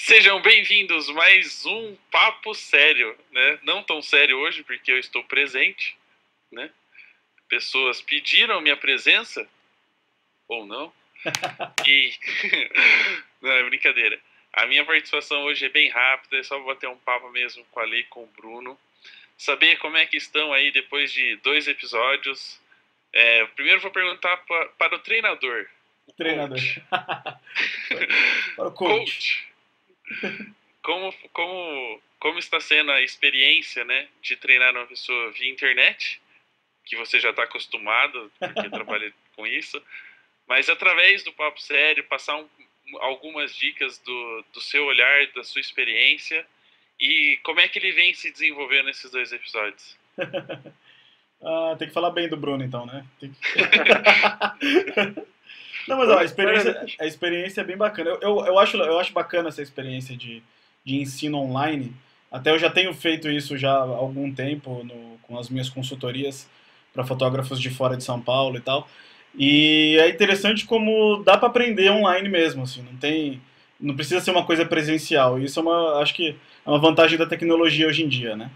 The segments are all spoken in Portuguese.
Sejam bem-vindos mais um Papo Sério, né? Não tão sério hoje, porque eu estou presente, né? Pessoas pediram minha presença, ou não, e... Não, é brincadeira. A minha participação hoje é bem rápida, é só bater um papo mesmo com a Lei e com o Bruno. Saber como é que estão aí depois de 2 episódios. Primeiro vou perguntar para o treinador, o Treinador. coach. Para o coach. Coach, como está sendo a experiência, né, de treinar uma pessoa via internet, que você já está acostumado, porque trabalha com isso, mas através do papo sério, passar algumas dicas do seu olhar, da sua experiência, e como é que ele vem se desenvolvendo nesses 2 episódios. Tem que falar bem do Bruno, então, né? Não, mas ó, a experiência é bem bacana. Eu acho bacana essa experiência de ensino online. Até eu já tenho feito isso já há algum tempo com as minhas consultorias para fotógrafos de fora de São Paulo e tal. E é interessante como dá para aprender online mesmo, assim, não precisa ser uma coisa presencial. Isso acho que é uma vantagem da tecnologia hoje em dia, né?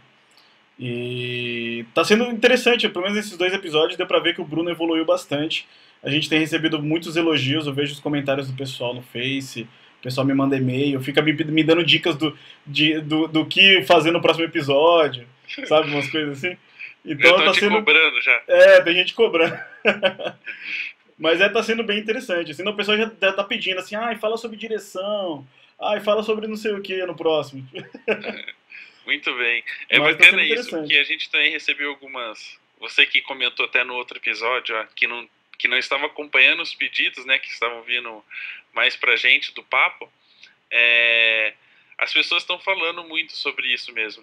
E tá sendo interessante, pelo menos nesses 2 episódios deu pra ver que o Bruno evoluiu bastante. A gente tem recebido muitos elogios, eu vejo os comentários do pessoal no Face, o pessoal me manda e-mail, fica me dando dicas do que fazer no próximo episódio, sabe, umas coisas assim. Já Então estão tá te sendo. cobrando já. Tem gente cobrando. Mas tá sendo bem interessante. Assim, o pessoal já tá pedindo assim, fala sobre direção, fala sobre não sei o que no próximo. Muito bem. É Mas tá bacana sendo isso, porque interessante. a gente também recebeu algumas. Você que comentou até no outro episódio, que não estava acompanhando os pedidos, né, que estavam vindo mais pra gente do papo. É, as pessoas estão falando muito sobre isso mesmo.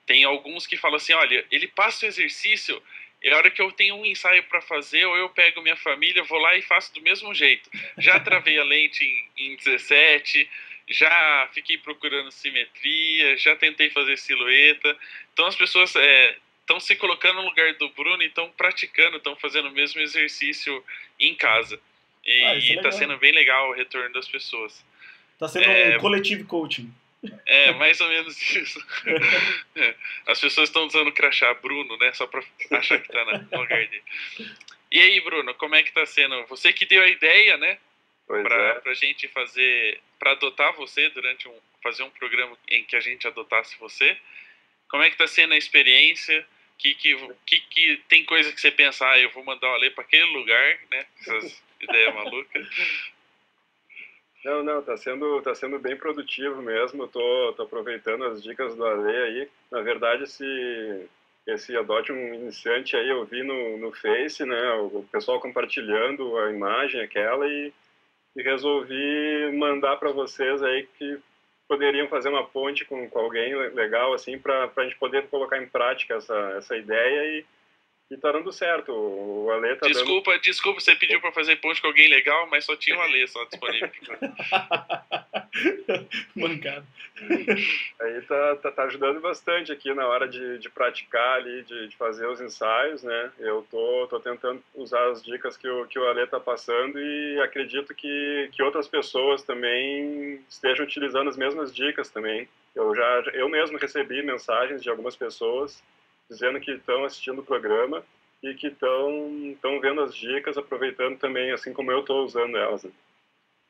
Tem alguns que falam assim: olha, ele passa o exercício, e a hora que eu tenho um ensaio para fazer, ou eu pego minha família, vou lá e faço do mesmo jeito. Já travei a lente em 17, já fiquei procurando simetria, já tentei fazer silhueta. Então as pessoas estão se colocando no lugar do Bruno e estão praticando, estão fazendo o mesmo exercício em casa. Isso E é está legal. sendo bem legal o retorno das pessoas. Tá sendo um É, coletivo coaching. mais ou menos isso. As pessoas estão usando o crachá Bruno, né? Só pra achar que tá no lugar dele. E aí, Bruno, como é que tá sendo? Você que deu a ideia, né? Pois é. Pra gente fazer. Pra adotar você fazer um programa em que a gente adotasse você. Como é que tá sendo a experiência? Que tem coisa que você pensa, eu vou mandar o Ale pra aquele lugar, né? Essas ideias malucas. Não, tá sendo bem produtivo mesmo. Eu tô aproveitando as dicas do Ale aí. Na verdade, esse Adote um Iniciante aí eu vi no Face, né? O pessoal compartilhando a imagem aquela e resolvi mandar para vocês aí que poderiam fazer uma ponte com alguém legal assim para a gente poder colocar em prática essa ideia e tá dando certo. O Ale tá dando. Desculpa, você pediu pra fazer ponte com alguém legal, mas só tinha o Ale só disponível. Mancado. Aí tá ajudando bastante aqui na hora de praticar ali, de fazer os ensaios, né? Eu tô tentando usar as dicas que o Ale tá passando e acredito que outras pessoas também estejam utilizando as mesmas dicas também. Eu mesmo recebi mensagens de algumas pessoas dizendo que estão assistindo o programa e que estão vendo as dicas, aproveitando também, assim como eu estou usando elas, né?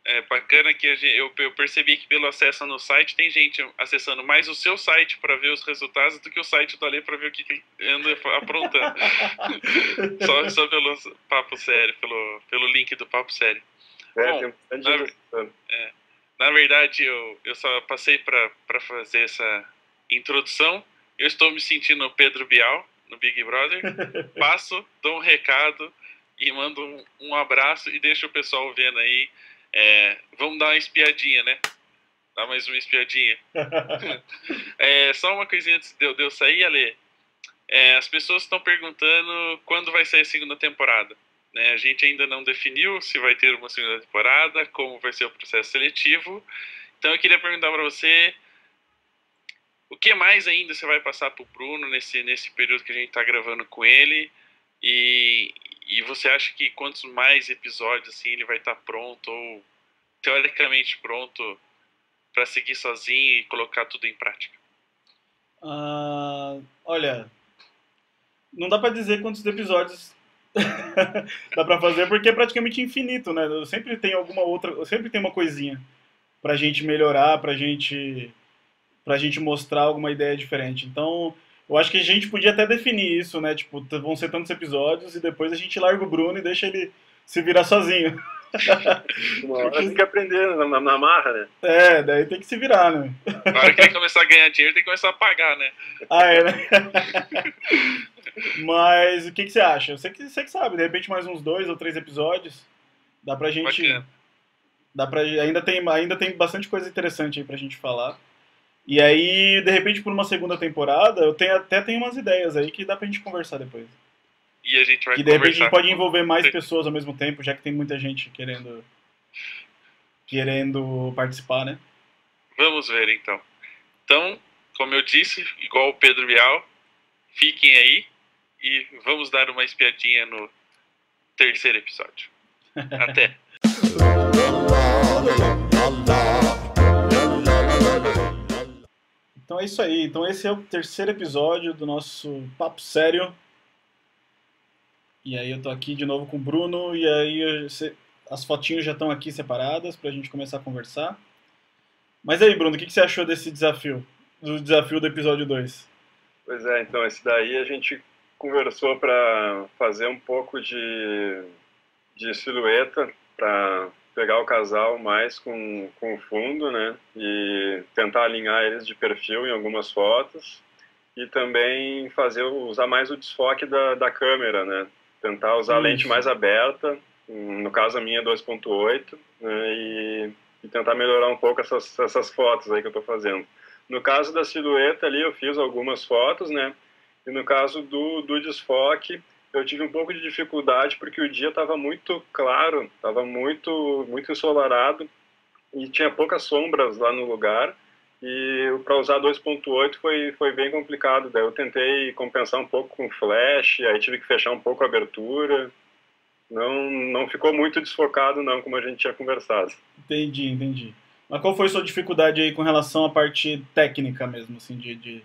É bacana que eu percebi que pelo acesso no site tem gente acessando mais o seu site para ver os resultados do que o site do Ale para ver o que ele anda aprontando. só pelo papo sério, pelo link do papo sério. Bom, Tem bastante na, gente assistindo. na verdade eu só passei para fazer essa introdução. Eu estou me sentindo Pedro Bial no Big Brother. Passo, dou um recado e mando um abraço e deixo o pessoal vendo aí. Vamos dar uma espiadinha, né? Dá mais uma espiadinha. Só uma coisinha antes de eu sair, Ale. As pessoas estão perguntando quando vai sair a segunda temporada. Né? A gente ainda não definiu se vai ter uma segunda temporada, como vai ser o processo seletivo. Então eu queria perguntar para você o que mais ainda você vai passar pro Bruno nesse período que a gente está gravando com ele. E você acha que quantos mais episódios assim ele vai estar pronto ou teoricamente pronto para seguir sozinho e colocar tudo em prática? Olha, não dá pra dizer quantos episódios dá pra fazer, porque é praticamente infinito, né? Eu sempre tem alguma outra, eu sempre tem uma coisinha pra gente melhorar, pra gente mostrar alguma ideia diferente. Então, eu acho que a gente podia até definir isso, né? Tipo, vão ser tantos episódios e depois a gente larga o Bruno e deixa ele se virar sozinho. Uma hora tem que aprender na marra, né? Daí tem que se virar, né? Na hora que ele começar a ganhar dinheiro, tem que começar a pagar, né? Né? Mas o que você acha? Você que sabe, de repente mais uns 2 ou 3 episódios. Dá pra gente. Bacana. Ainda tem bastante coisa interessante aí pra gente falar. E aí, de repente, por uma segunda temporada, eu até tenho umas ideias aí que dá pra gente conversar depois. E a gente vai Que de repente a gente pode com- envolver mais pessoas ao mesmo tempo, já que tem muita gente querendo participar, né? Vamos ver, então. Então, como eu disse, igual o Pedro Bial, fiquem aí e vamos dar uma espiadinha no terceiro episódio. Até! Então é isso aí. Então esse é o terceiro episódio do nosso Papo Sério. E aí eu tô aqui de novo com o Bruno, e aí as fotinhos já estão aqui separadas pra gente começar a conversar. Mas aí, Bruno, o que você achou desse desafio? Do desafio do episódio 2? Pois é, então esse daí a gente conversou para fazer um pouco de silhueta, para pegar o casal mais com o fundo, né? E tentar alinhar eles de perfil em algumas fotos. E também usar mais o desfoque da câmera, né? Tentar usar a lente mais aberta, no caso a minha é 2.8, né? E tentar melhorar um pouco essas fotos aí que eu estou fazendo. No caso da silhueta ali eu fiz algumas fotos, né? E no caso do desfoque eu tive um pouco de dificuldade porque o dia estava muito claro, estava muito ensolarado e tinha poucas sombras lá no lugar. E para usar 2.8 foi bem complicado. Daí eu tentei compensar um pouco com flash, aí tive que fechar um pouco a abertura. Não ficou muito desfocado não, como a gente tinha conversado. Entendi. Mas qual foi a sua dificuldade aí com relação à parte técnica mesmo, assim, de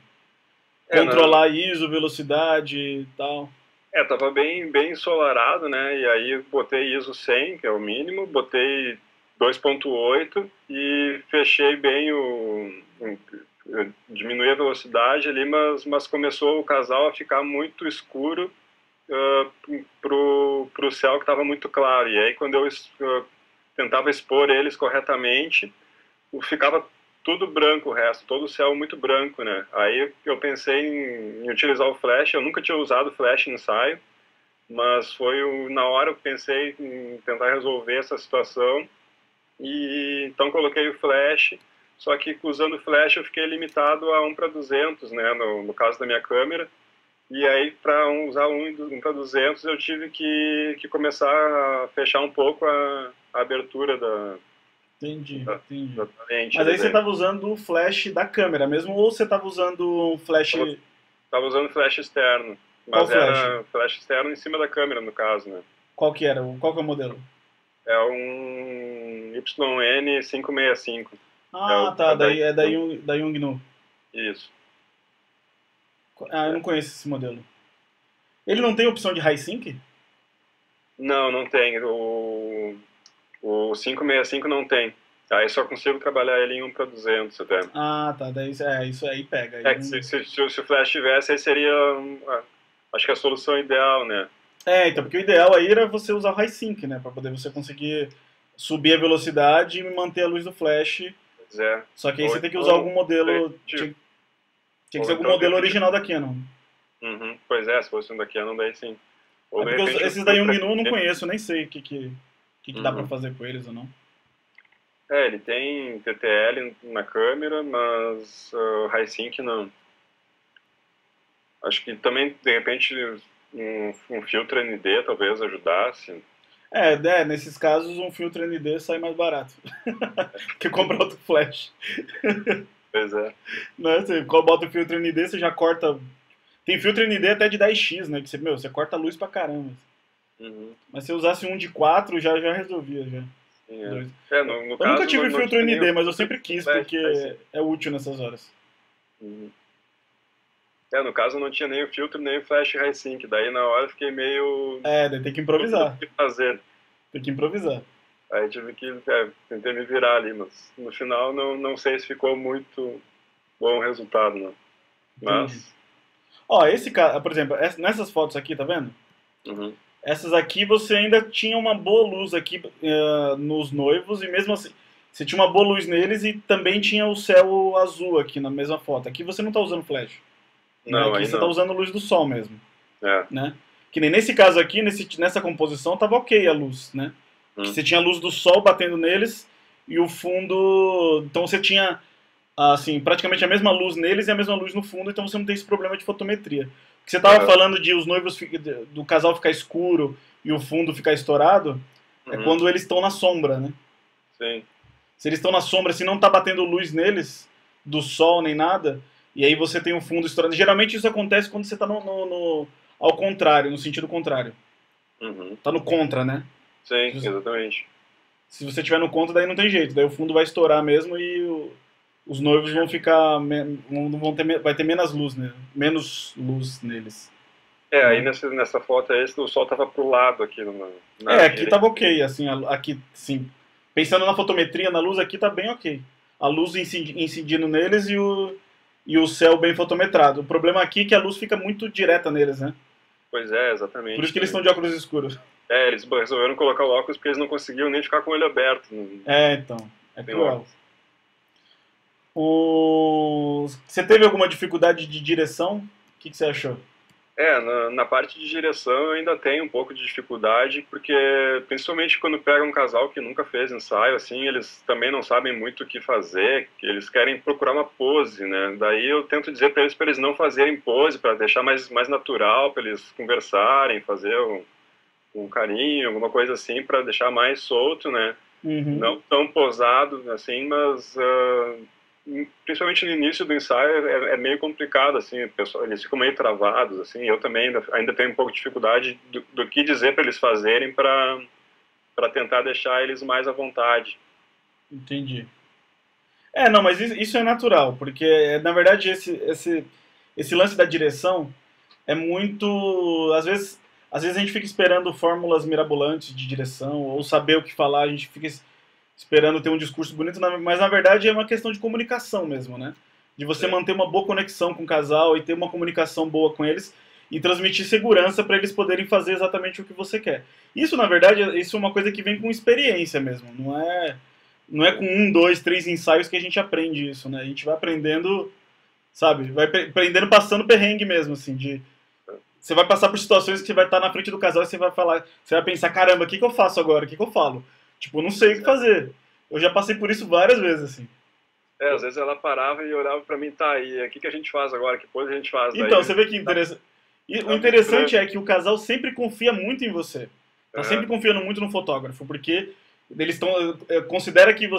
controlar ISO, velocidade e tal? Tava bem ensolarado, né? E aí botei ISO 100, que é o mínimo, botei 2.8 e fechei bem diminuí a velocidade ali, mas começou o casal a ficar muito escuro pro céu que estava muito claro. E aí quando eu tentava expor eles corretamente, ficava tudo branco o resto, todo o céu muito branco, né? Aí eu pensei em utilizar o flash. Eu nunca tinha usado flash em ensaio, mas na hora eu pensei em tentar resolver essa situação, e então coloquei o flash. Só que usando o flash eu fiquei limitado a 1:200, né, no caso da minha câmera. E aí para usar 1:200 eu tive que começar a fechar um pouco a abertura da Entendi. lente. Mas aí você estava usando o flash da câmera mesmo, ou você estava usando um flash... Estava usando flash externo. Mas era flash externo em cima da câmera, no caso, né? Qual que é o modelo? É um YN565. Tá. É da Yongnuo. Isso. Eu não conheço esse modelo. Ele não tem opção de high sync? Não tem. O 565 não tem. Aí só consigo trabalhar ele em 1:200 até. Tá. Daí isso aí pega. Se o flash tivesse, aí seria... acho que a solução ideal, né? Então, porque o ideal aí era você usar o high sync, né? Pra poder você conseguir subir a velocidade e manter a luz do flash. Pois é. Só que aí você tem que usar algum modelo... Tinha que ser algum modelo original da Canon. Pois é, se fosse um da Canon, daí sim. Esses da Yongnuo eu não conheço, nem sei o que dá pra fazer com eles ou não. Ele tem TTL na câmera, mas high sync não. Acho que também, de repente, um filtro ND talvez ajudasse. Nesses casos um filtro ND sai mais barato que comprar outro flash. Pois é. Né? Você bota o filtro ND, você já corta... Tem filtro ND até de 10x, né? Que você corta a luz pra caramba. Mas se eu usasse um de 4, já resolvia, já. No Eu caso, nunca tive não filtro tinha ND, nenhum mas eu sempre quis, flash, porque é útil nessas horas. No caso não tinha nem o filtro, nem o flash high sync. Daí na hora eu fiquei meio... Daí tem que improvisar. O que fazer. Tem que improvisar. Aí tive que... tentei me virar ali, mas no final não sei se ficou muito bom o resultado, não. Mas... Ó, esse cara, por exemplo, nessas fotos aqui, tá vendo? Uhum. Essas aqui você ainda tinha uma boa luz aqui nos noivos, e mesmo assim, você tinha uma boa luz neles e também tinha o céu azul aqui na mesma foto. Aqui você não tá usando flash. Não, Aqui aí você não. tá usando luz do sol mesmo. É. Né? Que nem nesse caso aqui, nessa composição, tava ok a luz, né? Que você tinha a luz do sol batendo neles e o fundo... Então você tinha, assim, praticamente a mesma luz neles e a mesma luz no fundo, então você não tem esse problema de fotometria. Porque você tava falando de os noivos, do casal ficar escuro e o fundo ficar estourado, é quando eles estão na sombra, né? Sim. Se eles estão na sombra, se não tá batendo luz neles, do sol nem nada, e aí você tem um fundo estourado. Geralmente isso acontece quando você tá ao contrário, no sentido contrário. Tá no contra, né? Sim, exatamente. Se você tiver no contra, daí não tem jeito. Daí o fundo vai estourar mesmo e os noivos vão ficar... vai ter menos luz, né? Menos luz neles. Aí nessa foto aí, o sol tava pro lado aqui. Aqui tava ok, assim, aqui, sim. Pensando na fotometria, na luz aqui tá bem ok. A luz incidindo neles e o céu bem fotometrado. O problema aqui é que a luz fica muito direta neles, né? Pois é, exatamente. Por isso que eles estão de óculos escuros. Eles resolveram colocar o óculos porque eles não conseguiam nem ficar com o olho aberto. Então. É cruel. Você teve alguma dificuldade de direção? O que você achou? Na parte de direção eu ainda tenho um pouco de dificuldade, porque principalmente quando pega um casal que nunca fez ensaio, assim, eles também não sabem muito o que fazer, que eles querem procurar uma pose, né? Daí eu tento dizer para eles não fazerem pose, para deixar mais natural, para eles conversarem, fazer um carinho, alguma coisa assim, para deixar mais solto, né? Não tão posado, assim, mas principalmente no início do ensaio é meio complicado, assim, eles ficam meio travados, assim. Eu também ainda tenho um pouco de dificuldade do que dizer para eles fazerem para tentar deixar eles mais à vontade. Entendi. Não, mas isso é natural, porque na verdade esse lance da direção é muito... Às vezes a gente fica esperando fórmulas mirabolantes de direção, ou saber o que falar, a gente fica esperando ter um discurso bonito, mas na verdade é uma questão de comunicação mesmo, né? De você manter uma boa conexão com o casal e ter uma comunicação boa com eles e transmitir segurança para eles poderem fazer exatamente o que você quer. Isso, na verdade, isso é uma coisa que vem com experiência mesmo, não é com 1, 2, 3 ensaios que a gente aprende isso, né? A gente vai aprendendo, sabe? Vai aprendendo passando perrengue mesmo, assim, você vai passar por situações que você vai estar na frente do casal e você vai pensar, caramba, o que eu faço agora? O que eu falo? Tipo, não sei o que fazer. Eu já passei por isso várias vezes, assim. Às vezes ela parava e olhava pra mim, tá, e o que a gente faz agora? Que pose a gente faz? Então, você vê que interessante. E o interessante é que o casal sempre confia muito em você. Tá sempre confiando muito no fotógrafo, porque eles considera que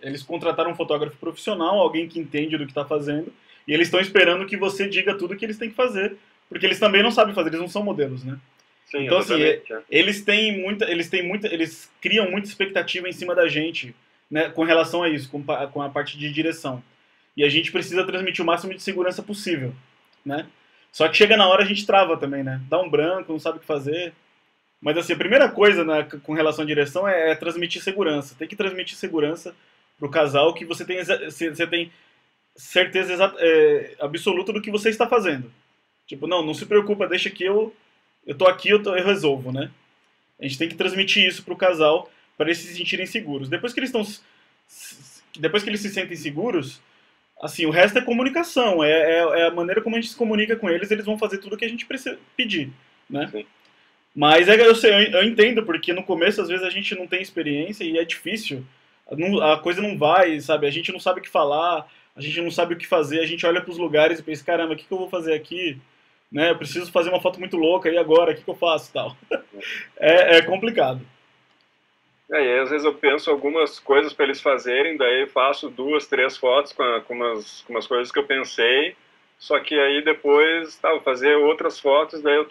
eles contrataram um fotógrafo profissional, alguém que entende do que tá fazendo, e eles estão esperando que você diga tudo o que eles têm que fazer, porque eles também não sabem fazer, eles não são modelos, né? Sim, então, assim, eles criam muita expectativa em cima da gente, né, com relação a isso, com a parte de direção. E a gente precisa transmitir o máximo de segurança possível, né? Só que chega na hora a gente trava também, né? Dá um branco, não sabe o que fazer. Mas, assim, a primeira coisa, né, com relação à direção é transmitir segurança. Tem que transmitir segurança pro casal que você tem certeza absoluta do que você está fazendo. Tipo, não se preocupa, deixa que eu tô aqui, eu resolvo, né? A gente tem que transmitir isso pro casal para eles se sentirem seguros. Depois que eles se sentem seguros, assim, o resto é comunicação, é a maneira como a gente se comunica com eles, eles vão fazer tudo o que a gente precisa pedir, né? Sim. Mas eu entendo, porque no começo, às vezes, a gente não tem experiência e é difícil, a coisa não vai, sabe? A gente não sabe o que falar, a gente não sabe o que fazer, a gente olha pros lugares e pensa, caramba, o que eu vou fazer aqui? Né? Eu preciso fazer uma foto muito louca, e agora? O que eu faço? Tal. É complicado. E aí, às vezes eu penso algumas coisas para eles fazerem, daí faço 2, 3 fotos com umas coisas que eu pensei, Só que aí depois, vou fazer outras fotos, daí eu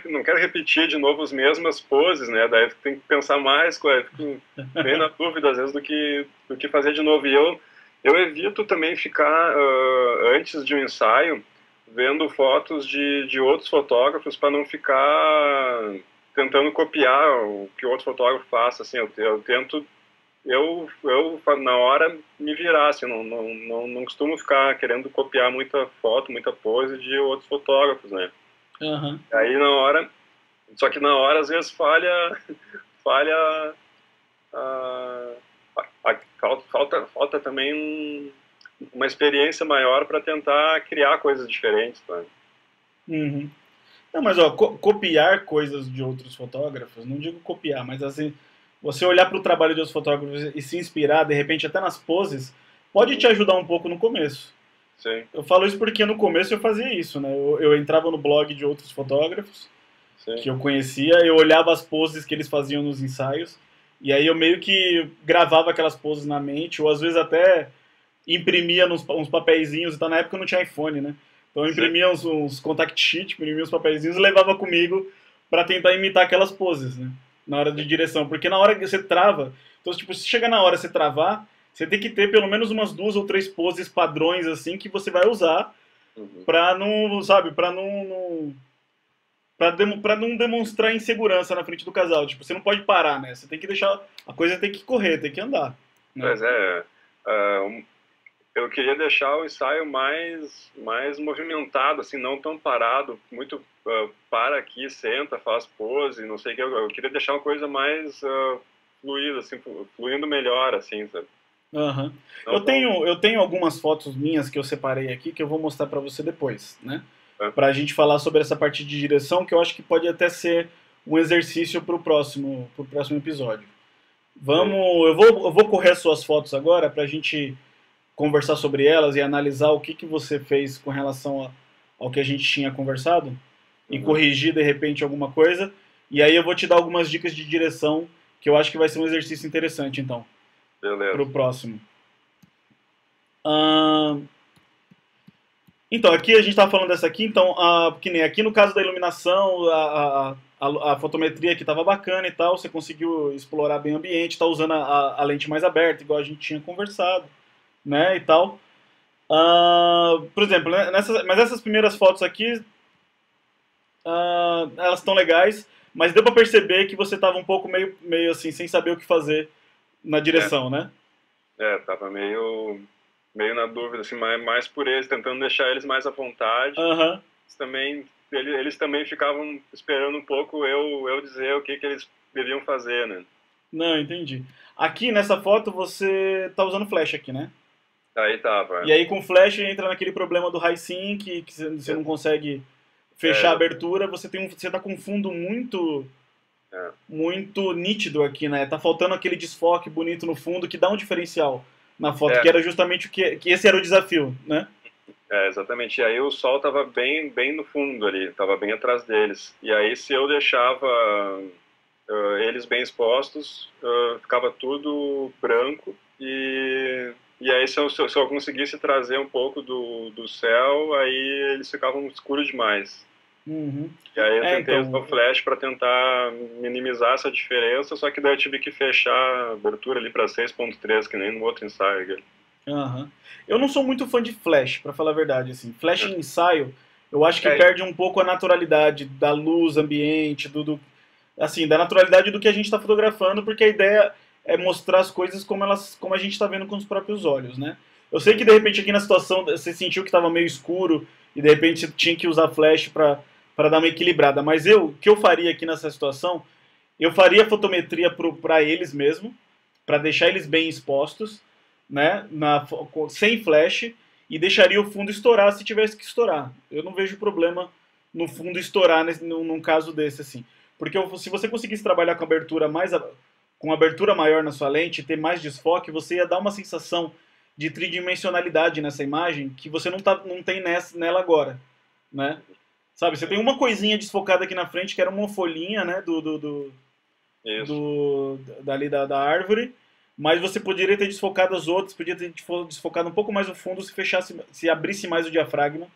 não quero repetir de novo as mesmas poses, né? Daí tem que pensar mais, fico bem na dúvida às vezes do que fazer de novo. E eu evito também ficar, antes de um ensaio, vendo fotos de outros fotógrafos para não ficar tentando copiar o que outro fotógrafo faça, assim, eu tento na hora me virar, assim, não costumo ficar querendo copiar muita foto, muita pose de outros fotógrafos, né? Uhum. Aí só que na hora às vezes falha falta também uma experiência maior para tentar criar coisas diferentes, tá? Uhum. Não, mas ó, copiar coisas de outros fotógrafos, não digo copiar, mas assim, você olhar para o trabalho de outros fotógrafos e se inspirar, de repente, até nas poses, pode te ajudar um pouco no começo. Sim. Eu falo isso porque no começo eu fazia isso, né? Eu entrava no blog de outros fotógrafos, sim, que eu conhecia, eu olhava as poses que eles faziam nos ensaios, e aí eu meio que gravava aquelas poses na mente, ou às vezes até imprimia uns papeizinhos, então na época não tinha iPhone, né? Então eu imprimia uns contact sheet, imprimia uns papeizinhos e levava comigo para tentar imitar aquelas poses, né? Na hora de direção, porque na hora que você trava, então tipo, se chegar na hora você travar, você tem que ter pelo menos umas 2 ou 3 poses padrões assim que você vai usar para não, sabe, para não demonstrar insegurança na frente do casal. Tipo, você não pode parar, né? Você tem que deixar a coisa, tem que correr, tem que andar, né? Pois é, eu queria deixar o ensaio mais movimentado, assim, não tão parado, muito para aqui, senta, faz pose, não sei o que. Eu queria deixar uma coisa mais fluida, assim, fluindo melhor, assim, sabe? Uhum. Eu tenho algumas fotos minhas que eu separei aqui que eu vou mostrar para você depois, né? Pra gente falar sobre essa parte de direção, que eu acho que pode até ser um exercício pro próximo episódio. Eu vou correr as suas fotos agora pra gente conversar sobre elas e analisar o que você fez com relação ao que a gente tinha conversado e corrigir de repente alguma coisa. E aí eu vou te dar algumas dicas de direção que eu acho que vai ser um exercício interessante, então. Beleza. Pro próximo. Então, aqui a gente estava falando dessa aqui, então, que nem aqui no caso da iluminação, a fotometria aqui estava bacana e tal, você conseguiu explorar bem o ambiente, está usando a lente mais aberta, igual a gente tinha conversado, né, e tal. Por exemplo, né, mas essas primeiras fotos aqui, elas estão legais, mas deu para perceber que você estava um pouco meio assim, sem saber o que fazer na direção, né? Tava meio na dúvida, assim, mais por eles, tentando deixar eles mais à vontade. Eles também ficavam esperando um pouco eu dizer o que eles deviam fazer, né? Não, entendi. Aqui nessa foto você tá usando flash aqui, né? Aí tava. E aí com flash entra naquele problema do high sync, que você não consegue fechar a abertura, você tá com um fundo muito nítido aqui, né? Tá faltando aquele desfoque bonito no fundo que dá um diferencial na foto, que era justamente que esse era o desafio, né? Exatamente. E aí o sol tava bem no fundo ali, tava bem atrás deles. E aí se eu deixava eles bem expostos, ficava tudo branco. E aí se eu conseguisse trazer um pouco do céu, aí eles ficavam escuros demais. Uhum. E aí eu tentei usar o flash para tentar minimizar essa diferença, só que daí eu tive que fechar a abertura ali para 6.3, que nem no outro ensaio. Uhum. Eu não sou muito fã de flash, para falar a verdade. Assim. Flash em ensaio, eu acho que perde um pouco a naturalidade da luz ambiente, assim, da naturalidade do que a gente está fotografando, porque a ideia é mostrar as coisas como a gente está vendo com os próprios olhos, né? Eu sei que de repente aqui na situação você sentiu que estava meio escuro e de repente você tinha que usar flash para dar uma equilibrada, mas o que eu faria aqui nessa situação, eu faria fotometria para eles mesmo, para deixar eles bem expostos, né, sem flash, e deixaria o fundo estourar se tivesse que estourar. Eu não vejo problema no fundo estourar num caso desse, assim. Porque se você conseguisse trabalhar com abertura maior na sua lente, ter mais desfoque, você ia dar uma sensação de tridimensionalidade nessa imagem que você não tem nela agora, né? Sabe, você tem uma coisinha desfocada aqui na frente, que era uma folhinha, né, dali da árvore, mas você poderia ter desfocado as outras, podia ter desfocado um pouco mais o fundo se fechasse, se abrisse mais o diafragma,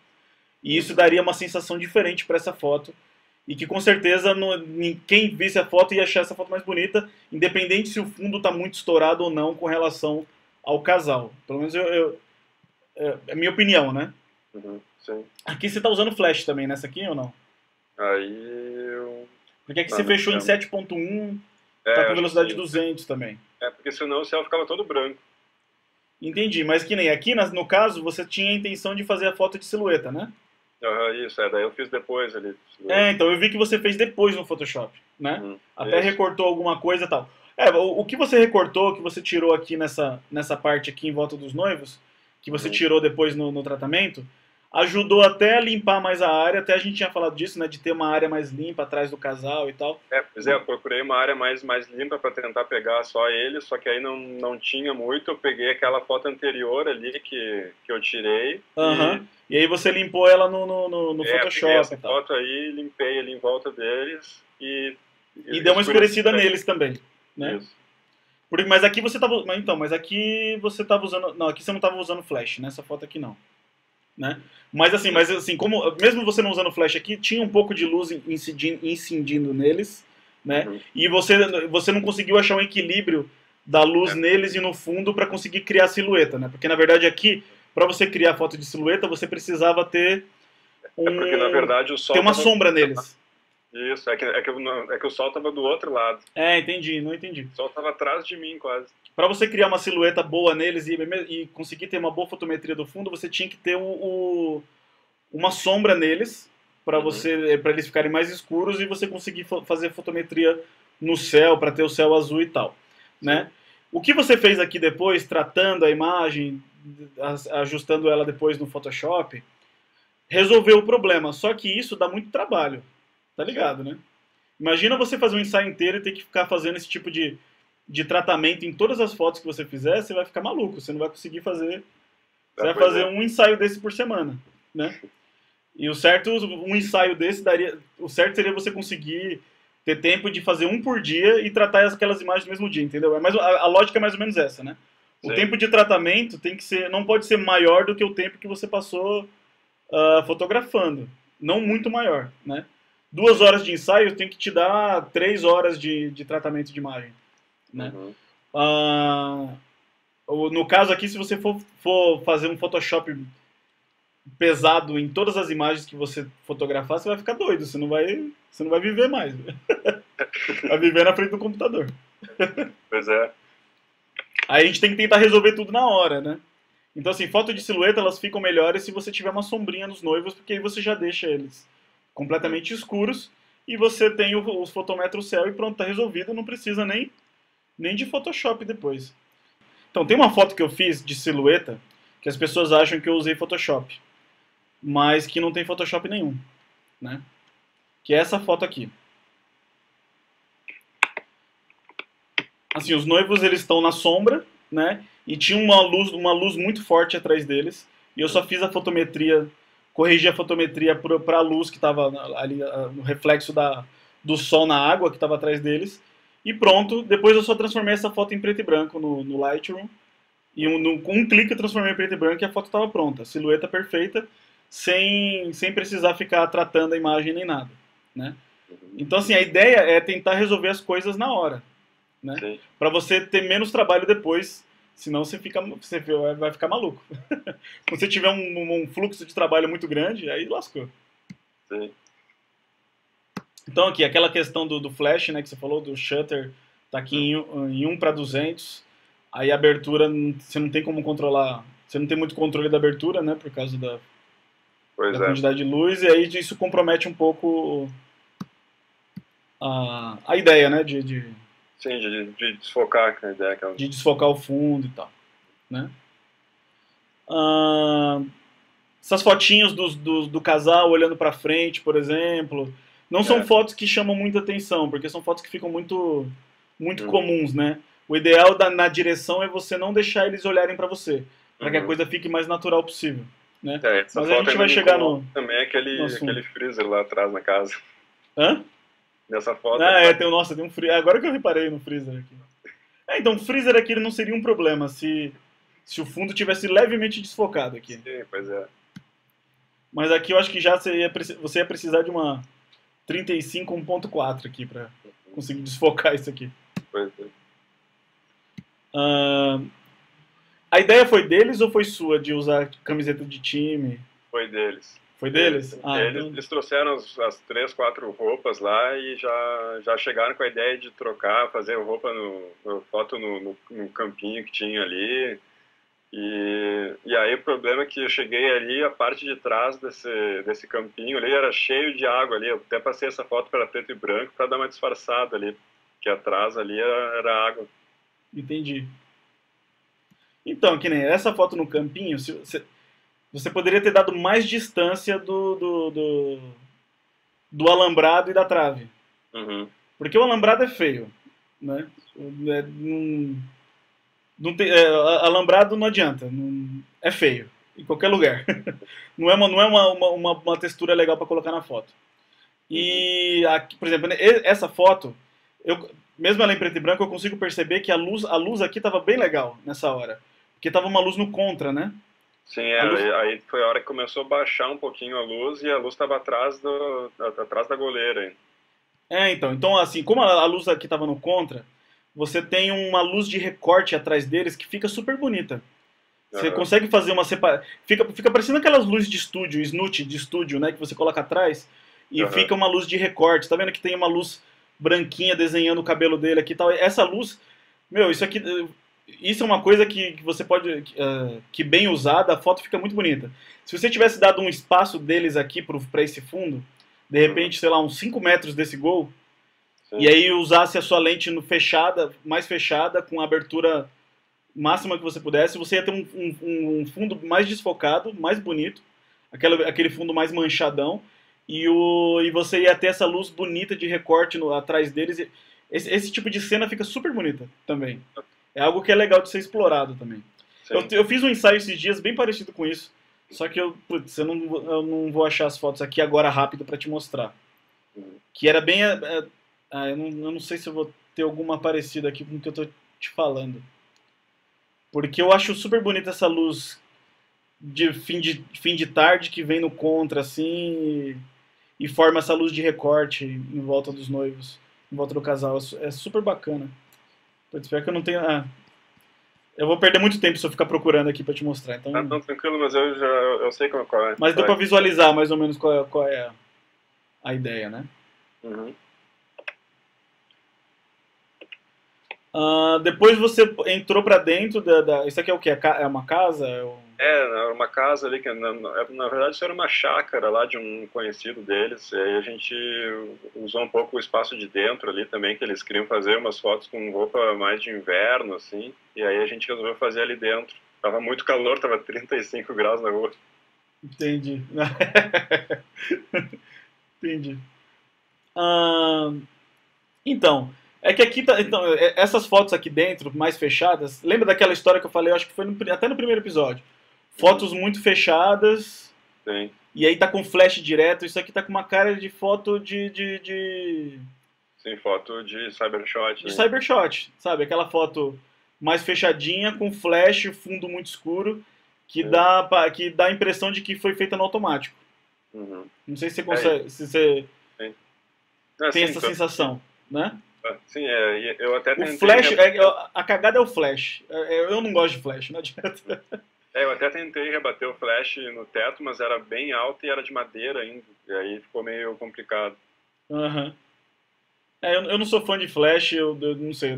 e isso daria uma sensação diferente para essa foto, e que com certeza quem visse a foto ia achar essa foto mais bonita, independente se o fundo está muito estourado ou não com relação ao casal. Pelo menos é a minha opinião, né? Sim. Aqui você está usando flash também, nessa aqui ou não? Aí eu... Porque aqui você fechou em 7.1, tá com velocidade 200 também. Porque senão o céu ficava todo branco. Entendi, mas que nem aqui, no caso, você tinha a intenção de fazer a foto de silhueta, né? Isso, daí eu fiz depois ali. Então eu vi que você fez depois no Photoshop, né? Até recortou alguma coisa e tal. O que você recortou, que você tirou aqui nessa parte aqui em volta dos noivos, que você tirou depois no tratamento, ajudou até a limpar mais a área, até a gente tinha falado disso, né, de ter uma área mais limpa atrás do casal e tal. Eu procurei uma área mais limpa para tentar pegar só ele, só que aí não tinha muito, eu peguei aquela foto anterior ali que eu tirei. E aí você limpou ela no Photoshop. Essa foto aí, limpei ali em volta deles e deu uma escurecida neles também, né? Isso. Mas aqui você tava, mas aqui você tava usando, não, aqui você não tava usando flash, nessa foto aqui não, né? Mas assim, como mesmo você não usando flash aqui, tinha um pouco de luz incidindo neles, né? E você não conseguiu achar um equilíbrio da luz neles e no fundo para conseguir criar a silhueta, né? Porque na verdade aqui, para você criar a foto de silhueta, você precisava ter porque na verdade o sol ter uma sombra neles. Isso, é que o sol tava do outro lado. Entendi, não entendi. O sol tava atrás de mim quase. Para você criar uma silhueta boa neles e conseguir ter uma boa fotometria do fundo, você tinha que ter uma sombra neles para eles ficarem mais escuros e você conseguir fazer fotometria no céu para ter o céu azul e tal, né? O que você fez aqui depois, tratando a imagem, ajustando ela depois no Photoshop, resolveu o problema. Só que isso dá muito trabalho, tá ligado, né? Imagina você fazer um ensaio inteiro e ter que ficar fazendo esse tipo de tratamento em todas as fotos que você fizer, você vai ficar maluco, você não vai conseguir fazer. Você vai fazer um ensaio desse por semana, né? E o certo, um ensaio desse daria. O certo seria você conseguir ter tempo de fazer um por dia e tratar aquelas imagens no mesmo dia, entendeu? A lógica é mais ou menos essa, né? O tempo de tratamento não pode ser maior do que o tempo que você passou fotografando. Não muito maior, né? 2 horas de ensaio tem que te dar 3 horas de tratamento de imagem, né? No caso aqui, se você for fazer um Photoshop pesado em todas as imagens que você fotografar, você vai ficar doido, você não vai viver mais. Vai viver na frente do computador. Pois é. Aí a gente tem que tentar resolver tudo na hora, né? Então assim, foto de silhueta, elas ficam melhores se você tiver uma sombrinha nos noivos, porque aí você já deixa eles completamente escuros e você tem os fotometros céu e pronto, tá resolvido, não precisa nem de Photoshop depois. Então tem uma foto que eu fiz de silhueta que as pessoas acham que eu usei Photoshop, mas que não tem Photoshop nenhum, né? Que é essa foto aqui. Assim, os noivos eles estão na sombra, né? E tinha uma luz muito forte atrás deles. E eu só fiz a fotometria, corrigi a fotometria para a luz que estava ali, no reflexo do sol na água que estava atrás deles. E pronto, depois eu só transformei essa foto em preto e branco no Lightroom. E com um clique eu transformei em preto e branco e a foto estava pronta. Silhueta perfeita, sem precisar ficar tratando a imagem nem nada, né? Então assim, a ideia é tentar resolver as coisas na hora, né? Para você ter menos trabalho depois, senão você vai ficar maluco. Quando você tiver um fluxo de trabalho muito grande, aí lascou. Sim. Então aqui, aquela questão do flash, né, que você falou, do shutter, tá aqui em 1:200, aí a abertura, você não tem como controlar, você não tem muito controle da abertura, né, por causa da quantidade de luz, e aí isso compromete um pouco a ideia, né, Sim, de desfocar a ideia. De desfocar o fundo e tal, né. Essas fotinhos do casal olhando pra frente, por exemplo, não são fotos que chamam muita atenção, porque são fotos que ficam muito comuns, né. O ideal na direção é você não deixar eles olharem pra você, para que a coisa fique mais natural possível, né. Mas a gente vai chegar também aquele freezer lá atrás na casa. Hã? Nessa foto. Tem um freezer. Agora que eu reparei no freezer aqui. Então o freezer aqui não seria um problema se o fundo tivesse levemente desfocado aqui. Sim, pois é. Mas aqui eu acho que já você ia precisar de uma 35 1.4 aqui para conseguir desfocar isso aqui. Pois é. A ideia foi deles ou foi sua de usar camiseta de time? Foi deles. Foi deles? Eles trouxeram as 3, 4 roupas lá e já chegaram com a ideia de trocar, fazer roupa foto no campinho que tinha ali. E aí o problema é que eu cheguei ali, a parte de trás desse campinho ali era cheio de água ali. Eu até passei essa foto para preto e branco para dar uma disfarçada ali, que atrás ali era água. Entendi. Então, que nem essa foto no campinho, você poderia ter dado mais distância do alambrado e da trave. Uhum. Porque o alambrado é feio, né? Alambrado não adianta, é feio, em qualquer lugar. Não é uma textura legal para colocar na foto. E, aqui, por exemplo, essa foto, mesmo ela em preto e branco, eu consigo perceber que a luz aqui estava bem legal nessa hora. Porque estava uma luz no contra, né? Sim, aí foi a hora que começou a baixar um pouquinho a luz e a luz estava atrás da goleira. Então assim, como a luz aqui estava no contra, você tem uma luz de recorte atrás deles que fica super bonita. Você consegue fazer uma separação. Fica parecendo aquelas luzes de estúdio, snut de estúdio, né? Que você coloca atrás e fica uma luz de recorte. Tá vendo que tem uma luz branquinha desenhando o cabelo dele aqui e tal? Essa luz, isso é uma coisa que você pode, que bem usada, a foto fica muito bonita. Se você tivesse dado um espaço deles aqui para esse fundo, de repente, sei lá, uns 5 metros desse gol, sim, e aí usasse a sua lente mais fechada, com a abertura máxima que você pudesse, você ia ter um fundo mais desfocado, mais bonito, aquele fundo mais manchadão, e você ia ter essa luz bonita de recorte atrás deles. Esse tipo de cena fica super bonita também. É algo que é legal de ser explorado também. Eu fiz um ensaio esses dias bem parecido com isso, só que eu não vou achar as fotos aqui agora rápido para te mostrar. Que era bem... eu não sei se eu vou ter alguma parecida aqui com o que eu tô te falando. Porque eu acho super bonita essa luz de fim de tarde que vem no contra, assim, e forma essa luz de recorte em volta dos noivos, em volta do casal. É super bacana. Espero que eu não tenha... eu vou perder muito tempo se eu ficar procurando aqui pra te mostrar. Então... não, tranquilo, mas eu sei qual é. Mas deu pra visualizar mais ou menos qual é a ideia, né? Uhum. Depois você entrou pra dentro isso aqui é o quê? É uma casa? É uma casa ali, que na verdade isso era uma chácara lá de um conhecido deles, e aí a gente usou um pouco o espaço de dentro ali também, que eles queriam fazer umas fotos com roupa mais de inverno, assim, e aí a gente resolveu fazer ali dentro. Tava muito calor, tava 35 graus na rua. Entendi. Entendi. Então, é que aqui essas fotos aqui dentro, mais fechadas, lembra daquela história que eu falei, eu acho que foi até no primeiro episódio. Fotos muito fechadas. Sim. E aí tá com flash direto. Isso aqui tá com uma cara de foto Sim, foto de cybershot. De cybershot, sabe? Aquela foto mais fechadinha, com flash, fundo muito escuro, que dá a impressão de que foi feita no automático. Uhum. Não sei se você consegue... se você tem essa sensação, né? Sim, eu até tentei... O flash, a cagada é o flash. Eu não gosto de flash, não adianta. Eu até tentei rebater o flash no teto, mas era bem alto e era de madeira ainda. E aí ficou meio complicado. Uhum. Eu não sou fã de flash, eu não sei.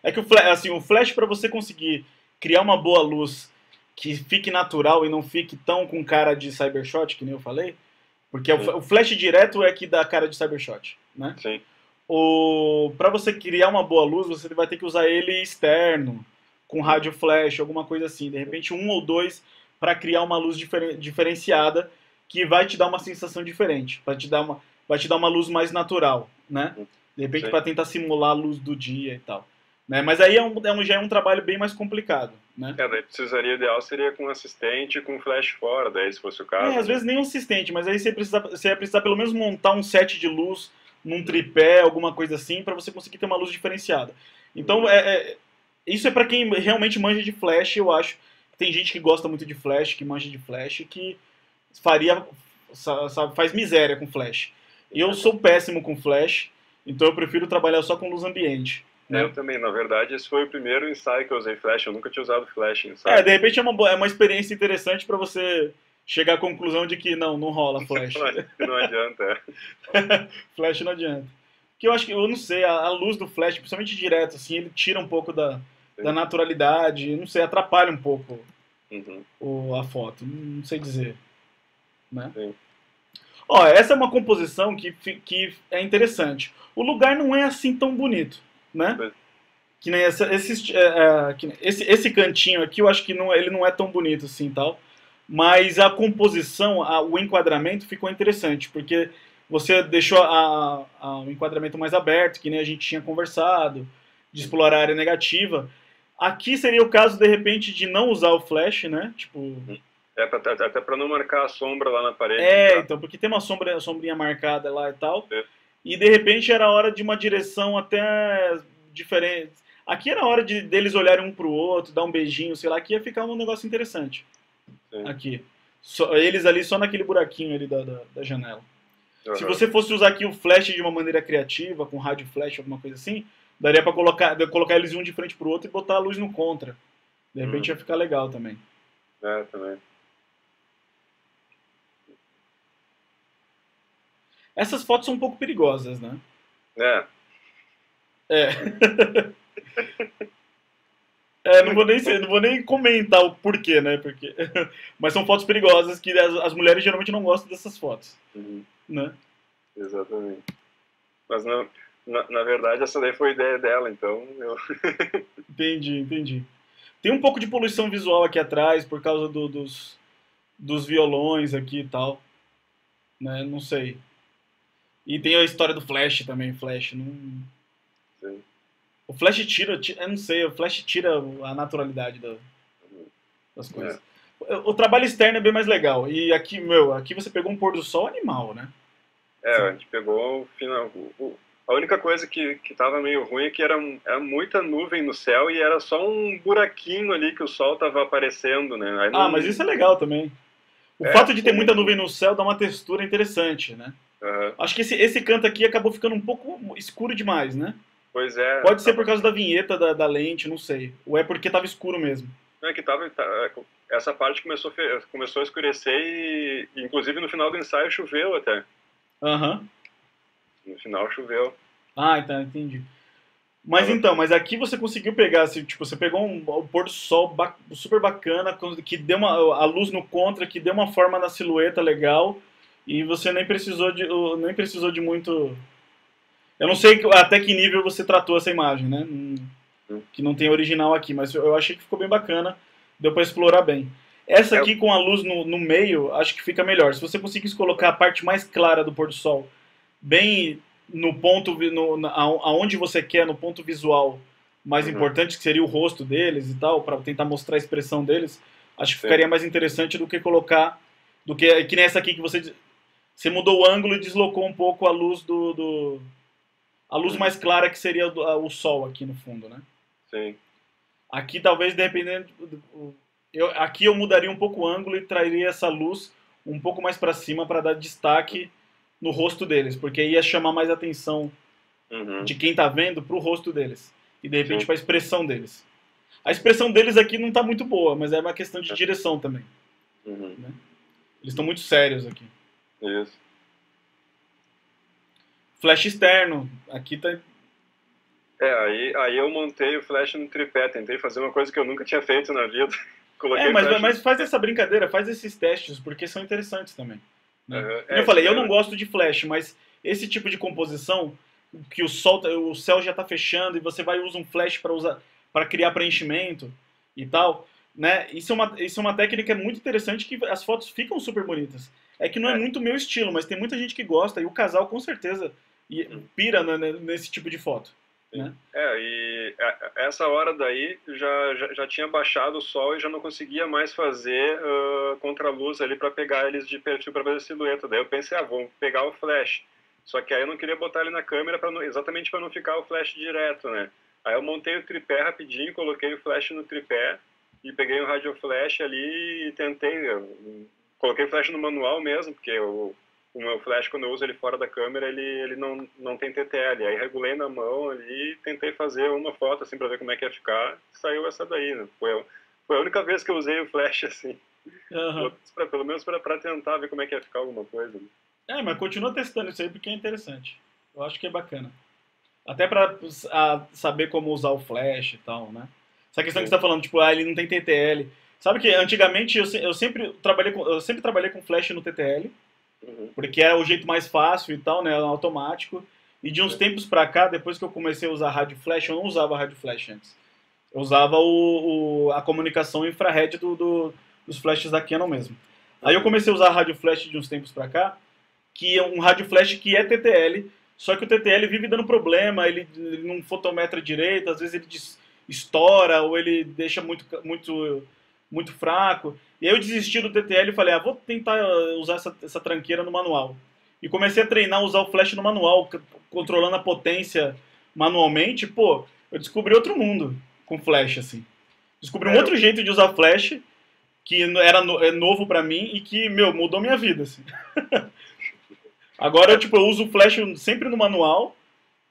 É que o flash, para você conseguir criar uma boa luz que fique natural e não fique tão com cara de cybershot, que nem eu falei, porque o flash direto é que dá cara de cybershot, né? Sim. Para você criar uma boa luz, você vai ter que usar ele externo, com rádio flash, alguma coisa assim. De repente, 1 ou 2 para criar uma luz diferenciada que vai te dar uma sensação diferente, vai te dar uma luz mais natural, né? De repente, para tentar simular a luz do dia e tal. Né? Mas aí já é um trabalho bem mais complicado, né? Daí precisaria, ideal seria com assistente e com flash fora, daí se fosse o caso. Às vezes nem um assistente, mas aí você ia precisar pelo menos montar um set de luz num tripé, alguma coisa assim, para você conseguir ter uma luz diferenciada. Então, Isso é para quem realmente manja de Flash, eu acho. Tem gente que gosta muito de Flash, que manja de Flash, que faria, sabe, faz miséria com Flash. Eu sou péssimo com Flash, então eu prefiro trabalhar só com luz ambiente. Né? Eu também, na verdade, esse foi o primeiro ensaio que eu usei Flash, eu nunca tinha usado Flash em ensaio. De repente é uma experiência interessante para você chegar à conclusão de que não rola Flash. Não adianta. Flash não adianta. Que eu acho que, eu não sei, a luz do Flash, principalmente direto, assim, ele tira um pouco da naturalidade, não sei, atrapalha um pouco a foto, não sei dizer. Né? Ó, essa é uma composição que é interessante. O lugar não é assim tão bonito, né? Que nem esse cantinho aqui, eu acho que ele não é tão bonito assim, tal. Mas a composição, o enquadramento ficou interessante, porque você deixou o enquadramento mais aberto, que nem a gente tinha conversado, de explorar a área negativa. Aqui seria o caso, de repente, de não usar o flash, né? Tipo... até para não marcar a sombra lá na parede. Então, porque tem uma sombrinha marcada lá e tal. E, de repente, era hora de uma direção até diferente. Aqui era hora deles olharem um pro outro, dar um beijinho, sei lá, aqui ia ficar um negócio interessante. Sim. Aqui. Eles ali só naquele buraquinho ali da janela. Se você fosse usar aqui o flash de uma maneira criativa, com rádio flash, alguma coisa assim, daria pra colocar eles um de frente pro outro e botar a luz no contra. De repente ia ficar legal também. Também. Essas fotos são um pouco perigosas, né? Não vou nem comentar o porquê, né? Porque... Mas são fotos perigosas que as mulheres geralmente não gostam dessas fotos. Né? Exatamente. Mas na verdade essa daí foi ideia dela, então eu... Entendi. Tem um pouco de poluição visual aqui atrás por causa dos violões aqui e tal. Né? Não sei. E tem a história do Flash também, Flash. Não... Sim. O Flash tira, eu não sei, o Flash tira a naturalidade das coisas. O trabalho externo é bem mais legal. E aqui, aqui você pegou um pôr do sol animal, né? A gente pegou o final. A única coisa que tava meio ruim é que era muita nuvem no céu e era só um buraquinho ali que o sol tava aparecendo, né? Aí não... mas isso é legal também. O fato de ter muita nuvem no céu dá uma textura interessante, né? Acho que esse canto aqui acabou ficando um pouco escuro demais, né? Pois é. Pode ser por causa da vinheta da lente, não sei. Ou é porque tava escuro mesmo. Não, é que essa parte começou a escurecer e inclusive no final do ensaio choveu até. No final choveu. Então, entendi. Mas aqui você conseguiu pegar, tipo, você pegou um pôr do sol super bacana, que deu a luz no contra, que deu uma forma na silhueta legal, e você nem precisou de muito... Eu não sei até que nível você tratou essa imagem, né? Que não tem original aqui, mas eu achei que ficou bem bacana, deu pra explorar bem. Essa aqui com a luz no meio, acho que fica melhor. Se você conseguisse colocar a parte mais clara do pôr do sol bem no ponto, aonde você quer, no ponto visual mais importante, que seria o rosto deles e tal, para tentar mostrar a expressão deles, acho que ficaria mais interessante do que colocar, que nessa aqui que você mudou o ângulo e deslocou um pouco a luz a luz mais clara, que seria o sol aqui no fundo, né? Sim. Aqui talvez, dependendo... Aqui eu mudaria um pouco o ângulo e traria essa luz um pouco mais para cima para dar destaque no rosto deles, porque ia chamar mais atenção de quem tá vendo pro rosto deles. E de repente para a expressão deles. A expressão deles aqui não tá muito boa, mas é uma questão de direção também. Né? Eles estão muito sérios aqui. Isso. Flash externo, aqui tá... Aí eu montei o flash no tripé, tentei fazer uma coisa que eu nunca tinha feito na vida. Mas faz essa brincadeira, faz esses testes, porque são interessantes também. Né? Eu falei, eu não gosto de flash, mas esse tipo de composição, que o céu já está fechando e você vai usar um flash para criar preenchimento e tal, né? Isso é uma técnica muito interessante, que as fotos ficam super bonitas. É que não é muito meu estilo, mas tem muita gente que gosta, e o casal com certeza pira nesse tipo de foto. Né? E essa hora daí já tinha baixado o sol e já não conseguia mais fazer contraluz ali para pegar eles de perfil para fazer silhueta. Daí eu pensei, vou pegar o flash. Só que aí eu não queria botar ele na câmera exatamente para não ficar o flash direto, né? Aí eu montei o tripé rapidinho, coloquei o flash no tripé e peguei um radio flash ali e tentei, coloquei o flash no manual mesmo, porque o meu flash, quando eu uso ele fora da câmera, ele não tem TTL. Aí regulei na mão ali e tentei fazer uma foto assim para ver como é que ia ficar. Saiu essa daí, né? Foi a única vez que eu usei o flash assim. Uhum. Pelo menos para tentar ver como é que ia ficar alguma coisa. Né? Mas continua testando isso aí porque é interessante. Eu acho que é bacana. Até pra saber como usar o flash e tal, né? Essa questão que você tá falando, tipo, ele não tem TTL. Sabe que antigamente eu sempre trabalhei com flash no TTL, porque era o jeito mais fácil e tal, né? Automático. E de uns tempos pra cá, depois que eu comecei a usar rádio flash, eu não usava rádio flash antes. Eu usava a comunicação infrared dos flashes da Canon mesmo. Aí eu comecei a usar rádio flash de uns tempos pra cá, que é um rádio flash que é TTL, só que o TTL vive dando problema, ele não fotometra direito, às vezes ele estoura ou ele deixa muito fraco. E aí eu desisti do TTL e falei, vou tentar usar essa tranqueira no manual. E comecei a treinar a usar o flash no manual, controlando a potência manualmente. Pô, eu descobri outro mundo com flash, assim. Descobri um outro jeito de usar flash, que é novo pra mim e que, mudou minha vida, assim. Agora eu uso o flash sempre no manual,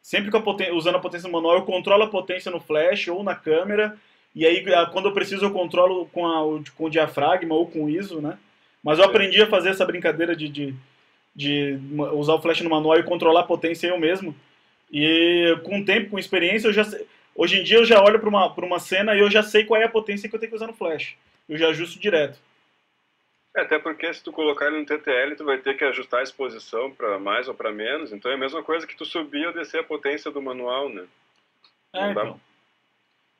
sempre usando a potência no manual, eu controlo a potência no flash ou na câmera, e aí quando eu preciso eu controlo com o diafragma ou com o ISO, né? Mas eu aprendi a fazer essa brincadeira de usar o flash no manual e controlar a potência eu mesmo. E com o tempo, com experiência, hoje em dia eu já olho para uma cena e eu já sei qual é a potência que eu tenho que usar no flash. Eu já ajusto direto. Até porque se tu colocar ele no TTL, tu vai ter que ajustar a exposição para mais ou para menos. Então é a mesma coisa que tu subir ou descer a potência do manual, né?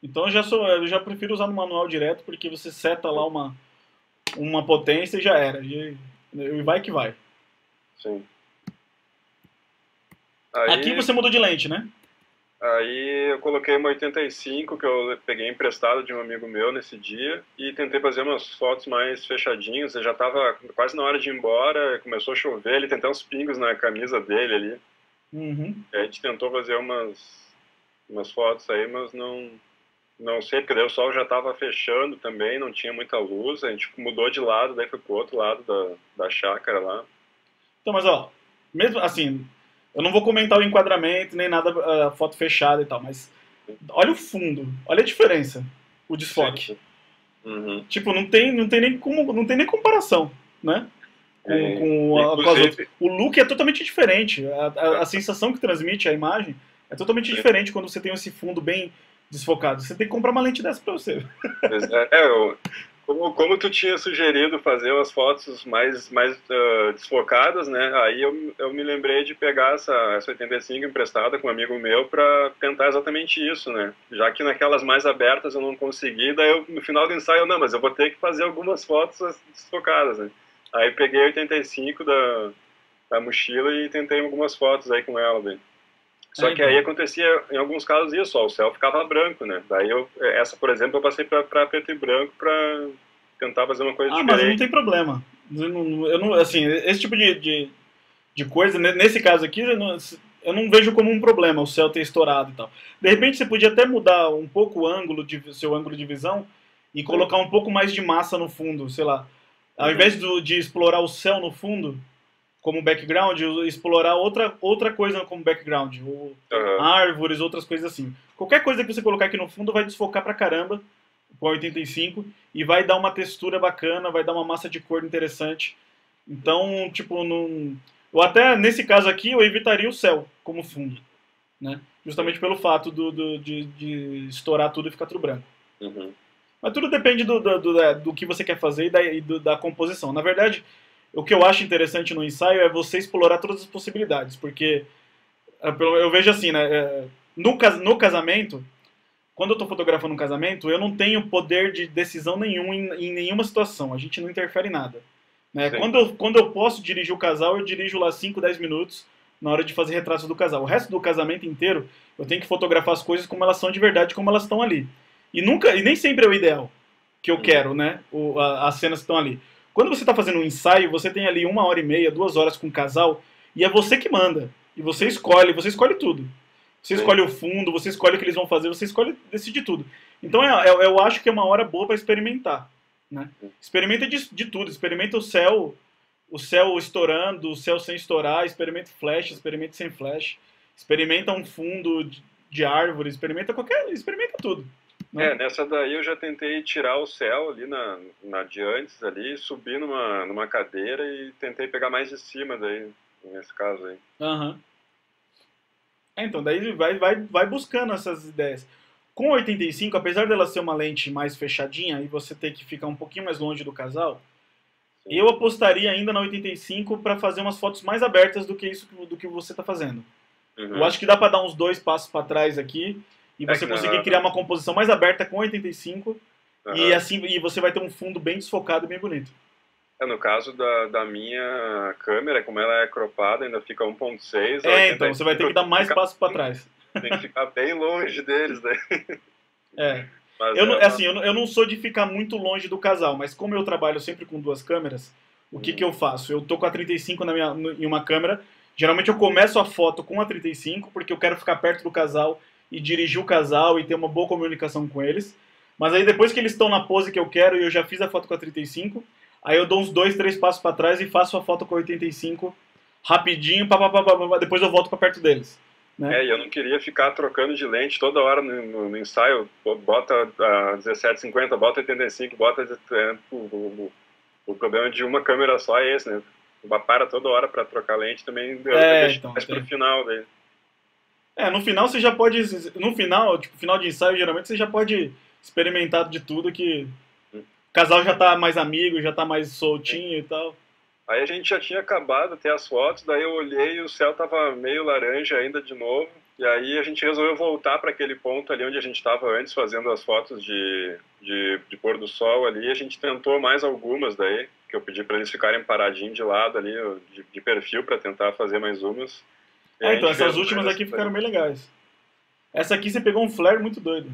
Então eu já prefiro usar no manual direto, porque você seta lá uma potência e já era. E vai que vai. Sim. Aqui você mudou de lente, né? Aí eu coloquei uma 85 que eu peguei emprestado de um amigo meu nesse dia e tentei fazer umas fotos mais fechadinhas. Eu já estava quase na hora de ir embora, começou a chover, ele tentou uns pingos na camisa dele ali. A gente tentou fazer umas fotos aí, mas não sei, porque daí o sol já estava fechando também, não tinha muita luz. A gente mudou de lado, daí foi pro outro lado da chácara lá. Então, mas mesmo assim, eu não vou comentar o enquadramento, nem nada, a foto fechada e tal, mas olha o fundo, olha a diferença, o desfoque. Tipo, não tem nem comparação, né? Com as outras. O look é totalmente diferente, a sensação que transmite a imagem é totalmente diferente quando você tem esse fundo bem desfocado. Você tem que comprar uma lente dessa pra você. Como tu tinha sugerido fazer umas fotos mais desfocadas, né? Aí eu me lembrei de pegar essa 85 emprestada com um amigo meu para tentar exatamente isso, né? Já que naquelas mais abertas eu não consegui, daí no final do ensaio, não, mas eu vou ter que fazer algumas fotos desfocadas, né? Aí peguei a 85 da mochila e tentei algumas fotos aí com ela, bem. Só que aí acontecia, em alguns casos, isso, o céu ficava branco, né? Daí essa, por exemplo, eu passei para preto e branco para tentar fazer uma coisa diferente. Mas não tem problema. Eu não, assim, esse tipo de coisa, nesse caso aqui, eu não vejo como um problema o céu ter estourado e tal. De repente você podia até mudar um pouco seu ângulo de visão e colocar um pouco mais de massa no fundo, sei lá. Ao invés de explorar o céu no fundo como background, explorar outra coisa como background, árvores, outras coisas assim. Qualquer coisa que você colocar aqui no fundo vai desfocar pra caramba com a 85 e vai dar uma textura bacana, vai dar uma massa de cor interessante. Então, tipo, eu até nesse caso aqui eu evitaria o céu como fundo, né? Justamente pelo fato de estourar tudo e ficar tudo branco. Mas tudo depende do que você quer fazer e da composição. Na verdade, o que eu acho interessante no ensaio é você explorar todas as possibilidades, porque eu vejo assim, né? No casamento, quando eu estou fotografando um casamento, eu não tenho poder de decisão nenhum em nenhuma situação, a gente não interfere em nada. Né? Quando eu posso dirigir o casal, eu dirijo lá 5, 10 minutos na hora de fazer retratos do casal. O resto do casamento inteiro, eu tenho que fotografar as coisas como elas são de verdade, como elas estão ali. E nem sempre é o ideal que eu quero, né? As cenas que estão ali. Quando você está fazendo um ensaio, você tem ali 1h30, 2 horas com o casal, e é você que manda. E você escolhe tudo. Você escolhe o fundo, você escolhe o que eles vão fazer, você decide tudo. Então eu acho que é uma hora boa para experimentar, né? Experimenta de tudo, experimenta o céu estourando, o céu sem estourar, experimenta flash, experimenta sem flash, experimenta um fundo de árvore, experimenta tudo. Né? Nessa daí eu já tentei tirar o céu ali na de antes ali, subir numa cadeira e tentei pegar mais de cima daí, nesse caso aí. Aham. Então, daí vai buscando essas ideias. Com 85, apesar dela ser uma lente mais fechadinha e você ter que ficar um pouquinho mais longe do casal, sim, eu apostaria ainda na 85 para fazer umas fotos mais abertas do que você está fazendo. Uhum. Eu acho que dá para dar uns 2 passos para trás aqui e você conseguir criar uma composição mais aberta com 85 e assim e você vai ter um fundo bem desfocado e bem bonito. No caso da minha câmera, como ela é cropada, ainda fica 1.6. Então você vai ter que dar mais passos para trás. Tem que ficar bem longe deles, né? Mas eu não sou de ficar muito longe do casal, mas como eu trabalho sempre com 2 câmeras, o que eu faço? Eu tô com a 35 em uma câmera, geralmente eu começo a foto com a 35, porque eu quero ficar perto do casal e dirigir o casal e ter uma boa comunicação com eles. Mas aí depois que eles estão na pose que eu quero e eu já fiz a foto com a 35, aí eu dou uns 2, 3 passos para trás e faço a foto com a 85 rapidinho, depois eu volto para perto deles. Né? E eu não queria ficar trocando de lente toda hora no ensaio, bota a 1750, bota 85, bota... O problema de uma câmera só é esse, né? Para toda hora para trocar lente também, deixa mais pro final daí. No final você já pode, no final de ensaio, geralmente você já pode experimentar de tudo que o casal já tá mais amigo, já tá mais soltinho e tal. Aí a gente já tinha acabado de ter as fotos, daí eu olhei e o céu tava meio laranja ainda de novo, e aí a gente resolveu voltar para aquele ponto ali onde a gente estava antes, fazendo as fotos de pôr do sol ali, e a gente tentou mais algumas daí, que eu pedi para eles ficarem paradinhos de lado ali, de perfil, para tentar fazer mais umas. Então essas últimas aqui ficaram bem legais. Essa aqui você pegou um flare muito doido.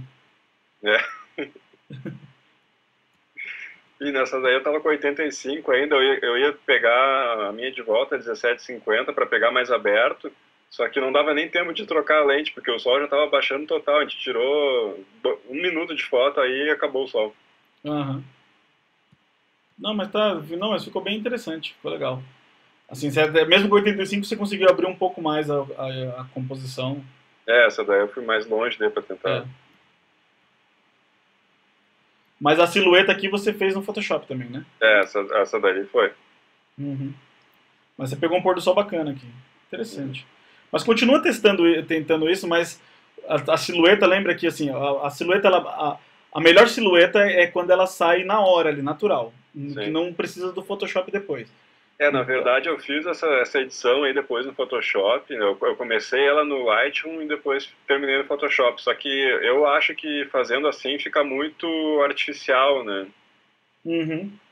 E nessa daí eu tava com 85 ainda, eu ia pegar a minha de volta, 1750, para pegar mais aberto, só que não dava nem tempo de trocar a lente, porque o sol já tava baixando total, a gente tirou 1 minuto de foto aí e acabou o sol. Não, mas ficou bem interessante, ficou legal. Assim, mesmo com 85 você conseguiu abrir um pouco mais a composição. Essa daí eu fui mais longe para tentar. Mas a silhueta aqui você fez no Photoshop também, né? Essa daí foi. Uhum. Mas você pegou um pôr do sol bacana aqui. Interessante. Mas continua tentando isso, mas a silhueta, lembra que assim, a silhueta, a melhor silhueta é quando ela sai na hora ali, natural. Que não precisa do Photoshop depois. Na verdade eu fiz essa edição aí depois no Photoshop, eu comecei ela no Lightroom e depois terminei no Photoshop, só que eu acho que fazendo assim fica muito artificial, né?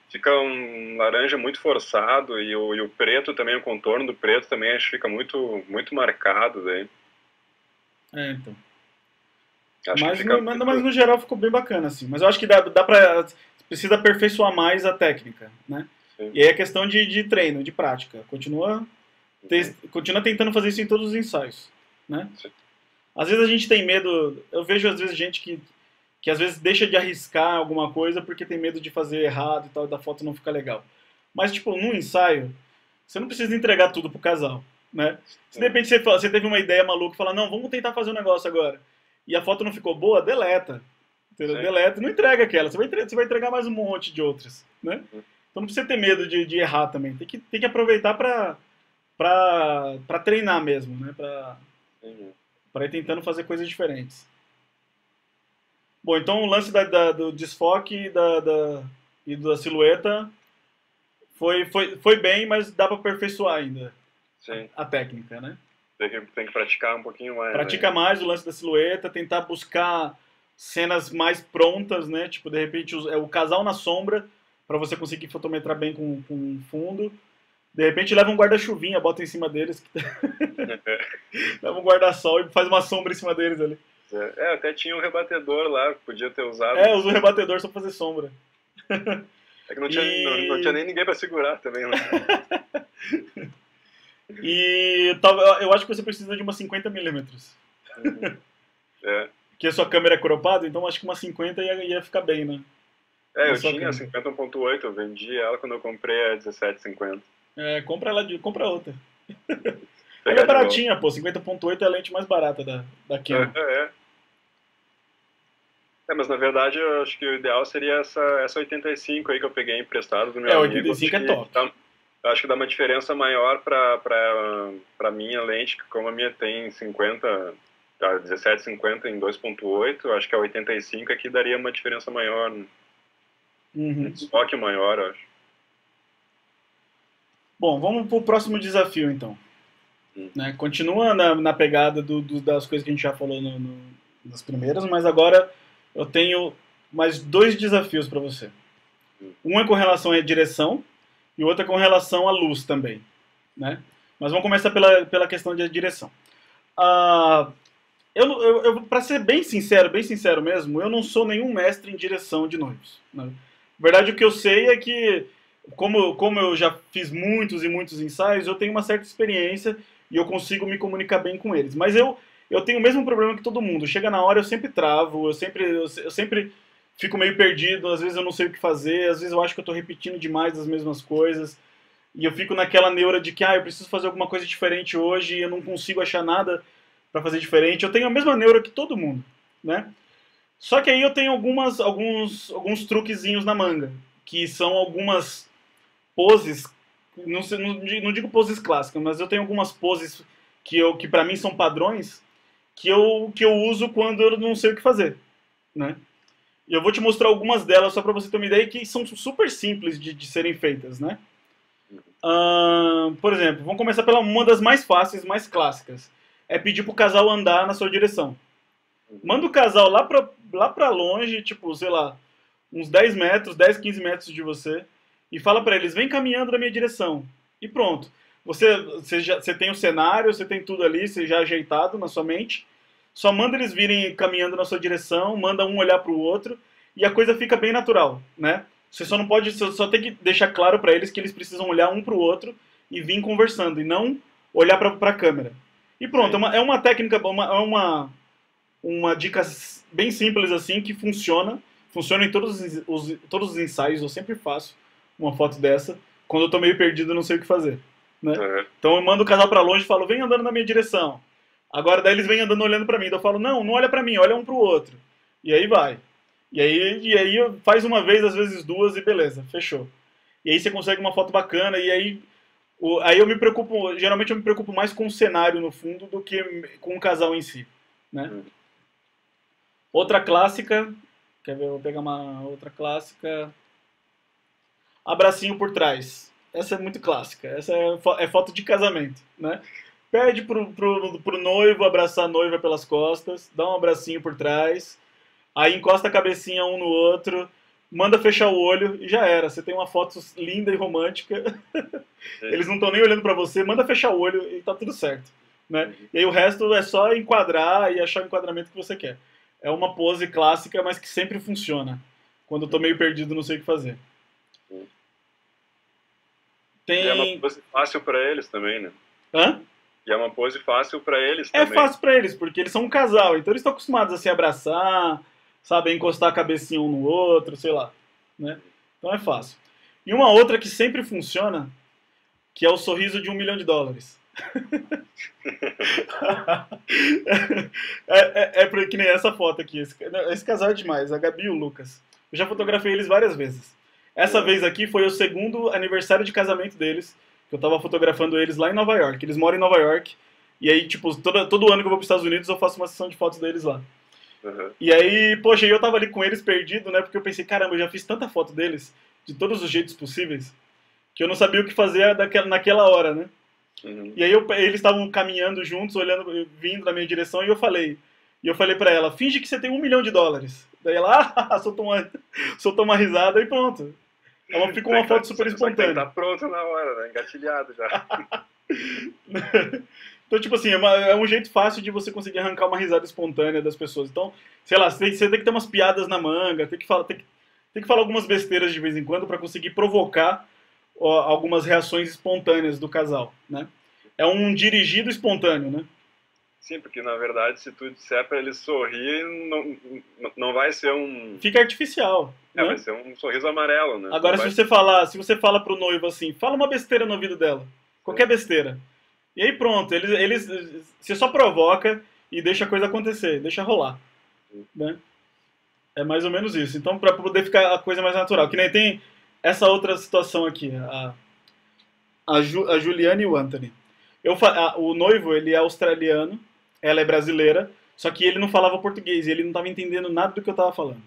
Fica um laranja muito forçado e o preto também, o contorno do preto também acho que fica muito, muito marcado daí. Então. Mas no geral ficou bem bacana assim, mas eu acho que precisa aperfeiçoar mais a técnica, né? Sim. E aí é questão de treino, de prática. Continua tentando fazer isso em todos os ensaios, né? Sim. Às vezes a gente tem medo, eu vejo às vezes gente que às vezes deixa de arriscar alguma coisa porque tem medo de fazer errado e tal, da foto não ficar legal. Mas tipo, num ensaio, você não precisa entregar tudo pro casal, né? Se de repente você teve uma ideia maluca e fala, não, vamos tentar fazer um negócio agora, e a foto não ficou boa, deleta. Entendeu? Deleta, não entrega aquela, você vai entregar mais um monte de outras, né? Então não precisa ter medo de errar também. Tem que aproveitar para treinar mesmo, né? Para ir tentando fazer coisas diferentes. Bom, então o lance do desfoque e da silhueta foi bem, mas dá para aperfeiçoar ainda. Sim. A técnica, né? Tem que praticar um pouquinho mais. Pratica mais o lance da silhueta, tentar buscar cenas mais prontas, né? Tipo, de repente o casal na sombra, para você conseguir fotometrar bem com fundo. De repente leva um guarda-chuvinha, bota em cima deles. Leva um guarda-sol e faz uma sombra em cima deles ali. Até tinha um rebatedor lá, podia ter usado. Usa o rebatedor só pra fazer sombra. É que não tinha nem ninguém pra segurar também, né? E eu acho que você precisa de umas 50mm. É. Porque a sua câmera é cropada, então acho que uma 50 ia ficar bem, né? É, Na eu sua tinha a câmera. 50.8, eu vendi ela quando eu comprei a 1750. Compra ela compra outra. Ela é Pegar de volta. baratinha, pô. 50.8 é a lente mais barata da Canon. É. É, mas na verdade eu acho que o ideal seria essa 85 aí que eu peguei emprestado do meu amigo. 85 é top. Eu acho que dá uma diferença maior para minha lente, que como a minha tem 50, 1750 em 2.8, eu acho que a 85 aqui daria uma diferença maior, um desfoque maior, eu acho. Bom, vamos pro próximo desafio, então. Né? Continua na pegada das coisas que a gente já falou nas primeiras, mas agora eu tenho mais 2 desafios para você. Um é com relação à direção e o outro é com relação à luz também. Né? Mas vamos começar pela questão de direção. Para ser bem sincero mesmo, eu não sou nenhum mestre em direção de noivos. Né? Na verdade, o que eu sei é que, como eu já fiz muitos e muitos ensaios, eu tenho uma certa experiência e eu consigo me comunicar bem com eles. Mas eu tenho o mesmo problema que todo mundo. Chega na hora, eu sempre travo, eu sempre fico meio perdido, às vezes eu não sei o que fazer, às vezes eu acho que eu estou repetindo demais as mesmas coisas. E eu fico naquela neura de que eu preciso fazer alguma coisa diferente hoje e eu não consigo achar nada para fazer diferente. Eu tenho a mesma neura que todo mundo, né? Só que aí eu tenho alguns truquezinhos na manga, que são algumas poses, não digo poses clássicas, mas eu tenho algumas poses que para mim são padrões, que eu uso quando eu não sei o que fazer, né? E eu vou te mostrar algumas delas só para você ter uma ideia, que são super simples de serem feitas, né? Por exemplo, vamos começar pela uma das mais fáceis, mais clássicas. É pedir pro casal andar na sua direção. Manda o casal lá pra longe, tipo, sei lá, uns 10 metros, 10, 15 metros de você, e fala pra eles, vem caminhando na minha direção. E pronto. Você tem o cenário, você tem tudo ali, você já ajeitado na sua mente. Só manda eles virem caminhando na sua direção, manda um olhar pro outro, e a coisa fica bem natural, né? Você só tem que deixar claro pra eles que eles precisam olhar um pro outro e vir conversando, e não olhar pra câmera. E pronto, é uma técnica, uma dica bem simples assim, que funciona em todos os ensaios. Eu sempre faço uma foto dessa, quando eu tô meio perdido e não sei o que fazer, né? Então eu mando o casal pra longe e falo, vem andando na minha direção. Agora daí eles vêm andando olhando pra mim, então eu falo, não olha pra mim, olha um pro outro. E aí vai. E aí faz uma vez, às vezes 2 e beleza, fechou. E aí você consegue uma foto bacana, e aí eu me preocupo, geralmente eu me preocupo mais com o cenário no fundo do que com o casal em si, né? Outra clássica, quer ver, eu vou pegar uma outra clássica. Abracinho por trás. Essa é muito clássica, essa é foto de casamento, né? Pede pro noivo abraçar a noiva pelas costas, dá um abracinho por trás, aí encosta a cabecinha um no outro, manda fechar o olho e já era. Você tem uma foto linda e romântica. Eles não estão nem olhando pra você, manda fechar o olho e tá tudo certo, né? E aí o resto é só enquadrar e achar o enquadramento que você quer. É uma pose clássica, mas que sempre funciona. Quando eu tô meio perdido, não sei o que fazer. E é uma pose fácil pra eles também, né? Hã? E é uma pose fácil pra eles também. É fácil pra eles, porque eles são um casal, então eles estão acostumados a se abraçar, sabe, encostar a cabecinha um no outro, sei lá, né? Então é fácil. E uma outra que sempre funciona, que é o sorriso de $1 milhão. Que nem essa foto aqui. Esse casal é demais, a Gabi e o Lucas. Eu já fotografei eles várias vezes. Essa vez aqui foi o 2º aniversário de casamento deles, que eu tava fotografando eles lá em Nova York. Eles moram em Nova York, e aí, tipo, todo ano que eu vou pros Estados Unidos eu faço uma sessão de fotos deles lá. E aí, poxa, eu tava ali com eles perdido, né? Porque eu pensei, caramba, eu já fiz tanta foto deles, de todos os jeitos possíveis, que eu não sabia o que fazer naquela hora, né? E aí eles estavam caminhando juntos, vindo na minha direção, e eu falei pra ela, finge que você tem $1 milhão. Daí ela, soltou uma risada e pronto. Ela ficou uma foto super espontânea. Tá pronto na hora, né? Engatilhado já. Então, tipo assim, é um jeito fácil de você conseguir arrancar uma risada espontânea das pessoas. Então, sei lá, você tem que ter umas piadas na manga, tem que falar algumas besteiras de vez em quando para conseguir provocar algumas reações espontâneas do casal, né? É um dirigido espontâneo, né? Sim, porque na verdade, se tu disser pra ele sorrir, não vai ser um. Fica artificial. É, Né? vai ser um sorriso amarelo, né? Agora, Não vai... se você fala pro noivo assim, fala uma besteira no ouvido dela. Qualquer besteira. E aí pronto, você só provoca e deixa a coisa acontecer, deixa rolar. Né? É mais ou menos isso. Então, pra poder ficar a coisa mais natural. Que nem tem essa outra situação aqui, a Juliana e o Anthony. O noivo, ele é australiano, ela é brasileira, só que ele não falava português e ele não estava entendendo nada do que eu estava falando.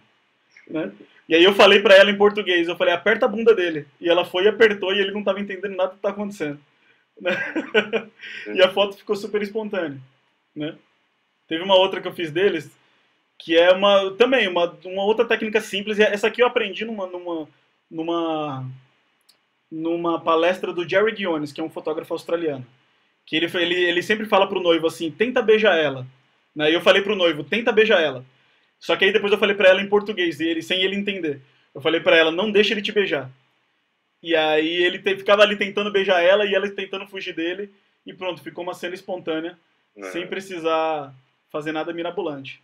Né? E aí eu falei pra ela em português, eu falei, aperta a bunda dele. E ela foi e apertou e ele não estava entendendo nada do que tá acontecendo. Né? E a foto ficou super espontânea. Né? Teve uma outra que eu fiz deles, que é também uma outra técnica simples. Essa aqui eu aprendi numa palestra do Jerry Guiones, que é um fotógrafo australiano. Que ele sempre fala pro noivo assim, tenta beijar ela. Né? E eu falei pro noivo, tenta beijar ela. Só que aí depois eu falei pra ela em português, sem ele entender. Eu falei pra ela, não deixa ele te beijar. E aí ele ficava ali tentando beijar ela e ela tentando fugir dele. E pronto, ficou uma cena espontânea, sem precisar fazer nada mirabolante.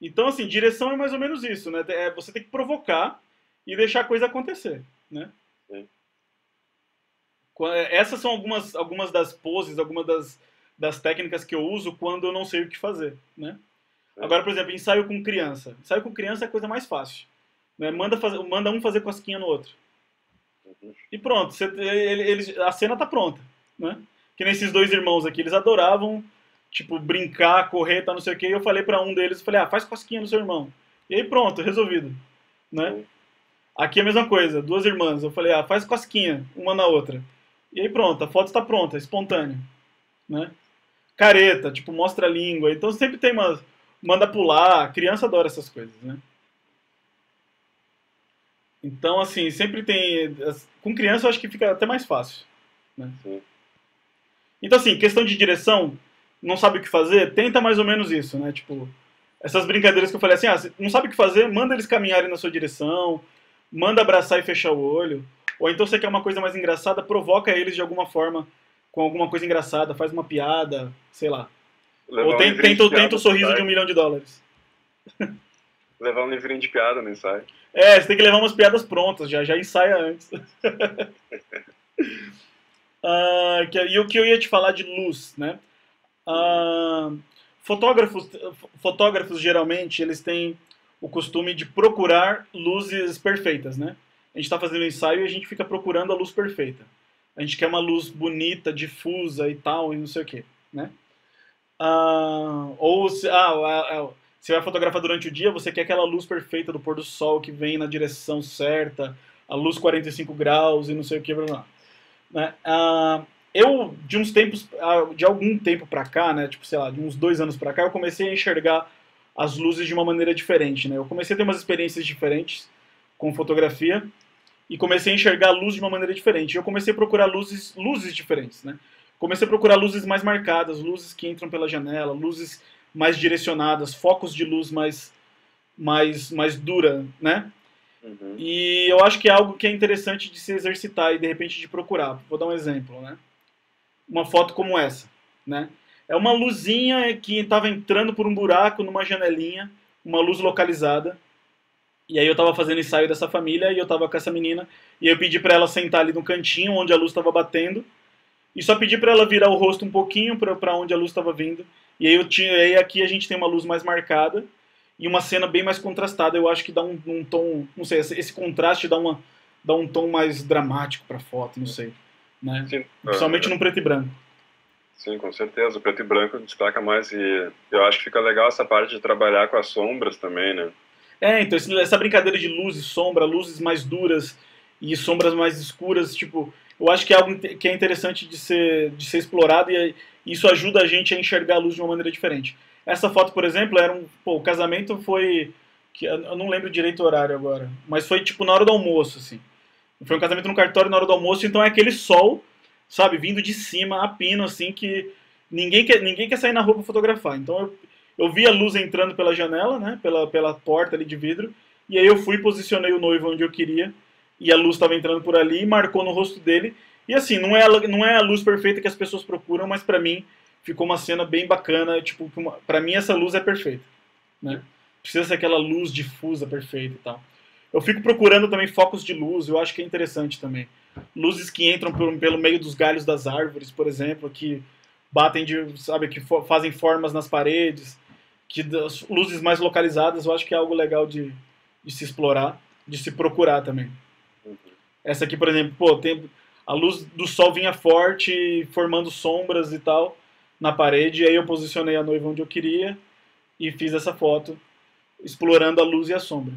Então, assim, direção é mais ou menos isso, né? Você tem que provocar e deixar a coisa acontecer, né? Sim. Essas são algumas das poses, algumas das técnicas que eu uso quando eu não sei o que fazer, né? Agora, por exemplo, ensaio com criança. Ensaio com criança é a coisa mais fácil. Né? Manda um fazer cosquinha no outro. E pronto, a cena tá pronta. Né? Que nesses dois irmãos aqui, eles adoravam, tipo, brincar, correr, tá, não sei o quê. E eu falei pra um deles, faz cosquinha no seu irmão. E aí pronto, resolvido. Né? Aqui é a mesma coisa, duas irmãs. Eu falei, faz cosquinha, uma na outra. E aí pronto, a foto está pronta, espontânea. Né? Careta, tipo, mostra a língua. Então sempre tem manda pular, a criança adora essas coisas, né? Então, assim, sempre tem... Com criança eu acho que fica até mais fácil. Né? Então, assim, questão de direção, não sabe o que fazer, tenta mais ou menos isso, né? Tipo, essas brincadeiras que eu falei assim, não sabe o que fazer, manda eles caminharem na sua direção, manda abraçar e fechar o olho. Ou então você quer uma coisa mais engraçada, provoca eles de alguma forma, com alguma coisa engraçada, faz uma piada, sei lá. Ou tenta o sorriso de $1 milhão. Levar um livrinho de piada no ensaio. Você tem que levar umas piadas prontas, já ensaia antes. E o que eu ia te falar de luz, né? Fotógrafos geralmente, eles têm o costume de procurar luzes perfeitas, né? A gente está fazendo um ensaio e a gente fica procurando a luz perfeita. A gente quer uma luz bonita, difusa e tal, e não sei o quê, né? Você vai fotografar durante o dia, você quer aquela luz perfeita do pôr do sol que vem na direção certa, a luz 45 graus e não sei o que, blá, blá. Né? Eu, de algum tempo pra cá, né, tipo, sei lá, de uns 2 anos pra cá, eu comecei a enxergar as luzes de uma maneira diferente, né? Eu comecei a ter umas experiências diferentes com fotografia e comecei a enxergar a luz de uma maneira diferente. Eu comecei a procurar luzes diferentes, né? Comecei a procurar luzes mais marcadas, luzes que entram pela janela, luzes mais direcionadas, focos de luz mais dura, né? Uhum. E eu acho que é algo que é interessante de se exercitar e de repente de procurar. Vou dar um exemplo, né? Uma foto como essa, né? É uma luzinha que estava entrando por um buraco numa janelinha, uma luz localizada. E aí eu estava fazendo ensaio dessa família e eu estava com essa menina e eu pedi para ela sentar ali no cantinho onde a luz estava batendo e só pedi para ela virar o rosto um pouquinho para onde a luz estava vindo. E aí aqui a gente tem uma luz mais marcada e uma cena bem mais contrastada. Eu acho que dá um tom, não sei, esse contraste dá um tom mais dramático para a foto, não sei, né? Sim, principalmente no preto e branco. Sim, com certeza. O preto e branco destaca mais e eu acho que fica legal essa parte de trabalhar com as sombras também, né? Então essa brincadeira de luz e sombra, luzes mais duras e sombras mais escuras, tipo, eu acho que é algo que é interessante de ser explorado e isso ajuda a gente a enxergar a luz de uma maneira diferente. Essa foto, por exemplo, o casamento foi, eu não lembro direito o horário agora, mas foi tipo na hora do almoço, assim. Foi um casamento no cartório na hora do almoço, então é aquele sol, sabe, vindo de cima, a pino, assim, que ninguém quer sair na rua pra fotografar. Então eu vi a luz entrando pela janela, né, pela porta ali de vidro, e aí eu fui e posicionei o noivo onde eu queria, e a luz estava entrando por ali, e marcou no rosto dele, e assim, não é a luz perfeita que as pessoas procuram, mas pra mim ficou uma cena bem bacana, tipo, pra mim essa luz é perfeita, né? Precisa ser aquela luz difusa perfeita e tal. Eu fico procurando também focos de luz, eu acho que é interessante também. Luzes que entram pelo meio dos galhos das árvores, por exemplo, que batem sabe, que fazem formas nas paredes, que das luzes mais localizadas, eu acho que é algo legal de se explorar, de se procurar também. Essa aqui, por exemplo, pô, a luz do sol vinha forte, formando sombras e tal na parede, e aí eu posicionei a noiva onde eu queria e fiz essa foto, explorando a luz e a sombra.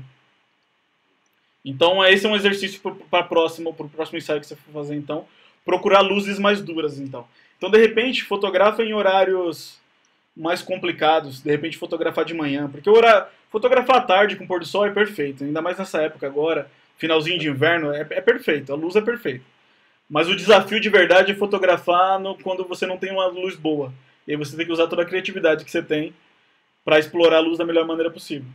Então, esse é um exercício para o próximo ensaio que você for fazer, então. Procurar luzes mais duras, então. Então, de repente, fotografa em horários mais complicados. De repente, fotografar de manhã. Porque fotografar à tarde com pôr do sol é perfeito. Ainda mais nessa época agora, finalzinho de inverno, é perfeito. A luz é perfeita. Mas o desafio de verdade é fotografar quando você não tem uma luz boa. E aí você tem que usar toda a criatividade que você tem para explorar a luz da melhor maneira possível.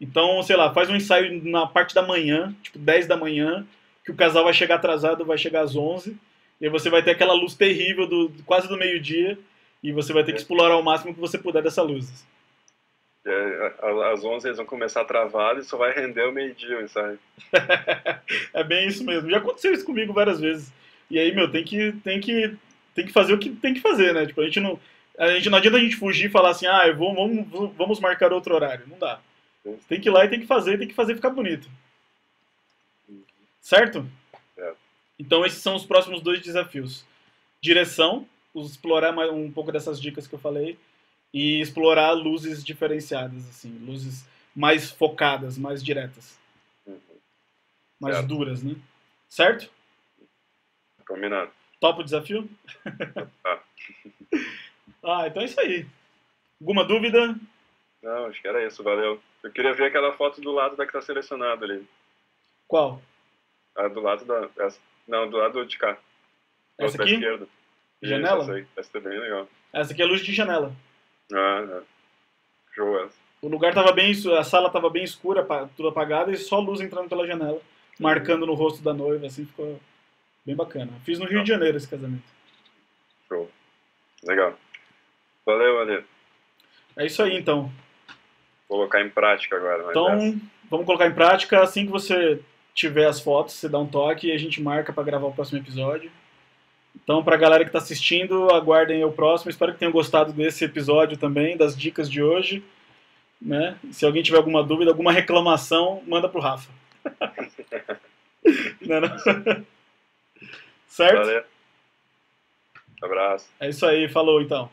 Então, sei lá, faz um ensaio na parte da manhã, tipo 10 da manhã, que o casal vai chegar atrasado, vai chegar às 11, e aí você vai ter aquela luz terrível quase do meio-dia, e você vai ter que explorar ao máximo que você puder dessa luz. Às 11 eles vão começar travado e só vai render o meio-dia o ensaio. É bem isso mesmo. Já aconteceu isso comigo várias vezes. E aí, meu, tem que fazer o que tem que fazer, né? Tipo, não adianta a gente fugir e falar assim, vamos marcar outro horário. Não dá. Tem que ir lá e tem que fazer ficar bonito. Certo? Então esses são os próximos 2 desafios. Direção, explorar um pouco dessas dicas que eu falei, e explorar luzes diferenciadas, assim, luzes mais focadas, mais diretas. Mais duras, né? Certo? Combinado. Topa o desafio? Então é isso aí. Alguma dúvida? Não, acho que era isso, valeu. Eu queria ver aquela foto do lado da que tá selecionada ali. Qual? Do lado do lado de cá. Essa aqui? Esquerda. Janela? Isso, essa tá bem legal. Essa aqui é a luz de janela. Show essa. O lugar a sala tava bem escura, tudo apagado, e só luz entrando pela janela, marcando no rosto da noiva, assim, ficou bem bacana. Fiz no Rio de Janeiro esse casamento. Show. Legal. Valeu, Ale. É isso aí, então. Vou colocar em prática agora. Então, vamos colocar em prática. Assim que você tiver as fotos, você dá um toque e a gente marca para gravar o próximo episódio. Então, para a galera que está assistindo, aguardem o próximo. Espero que tenham gostado desse episódio também, das dicas de hoje. Né? Se alguém tiver alguma dúvida, alguma reclamação, manda pro Rafa. Não? Certo? Valeu. Abraço. É isso aí, falou então.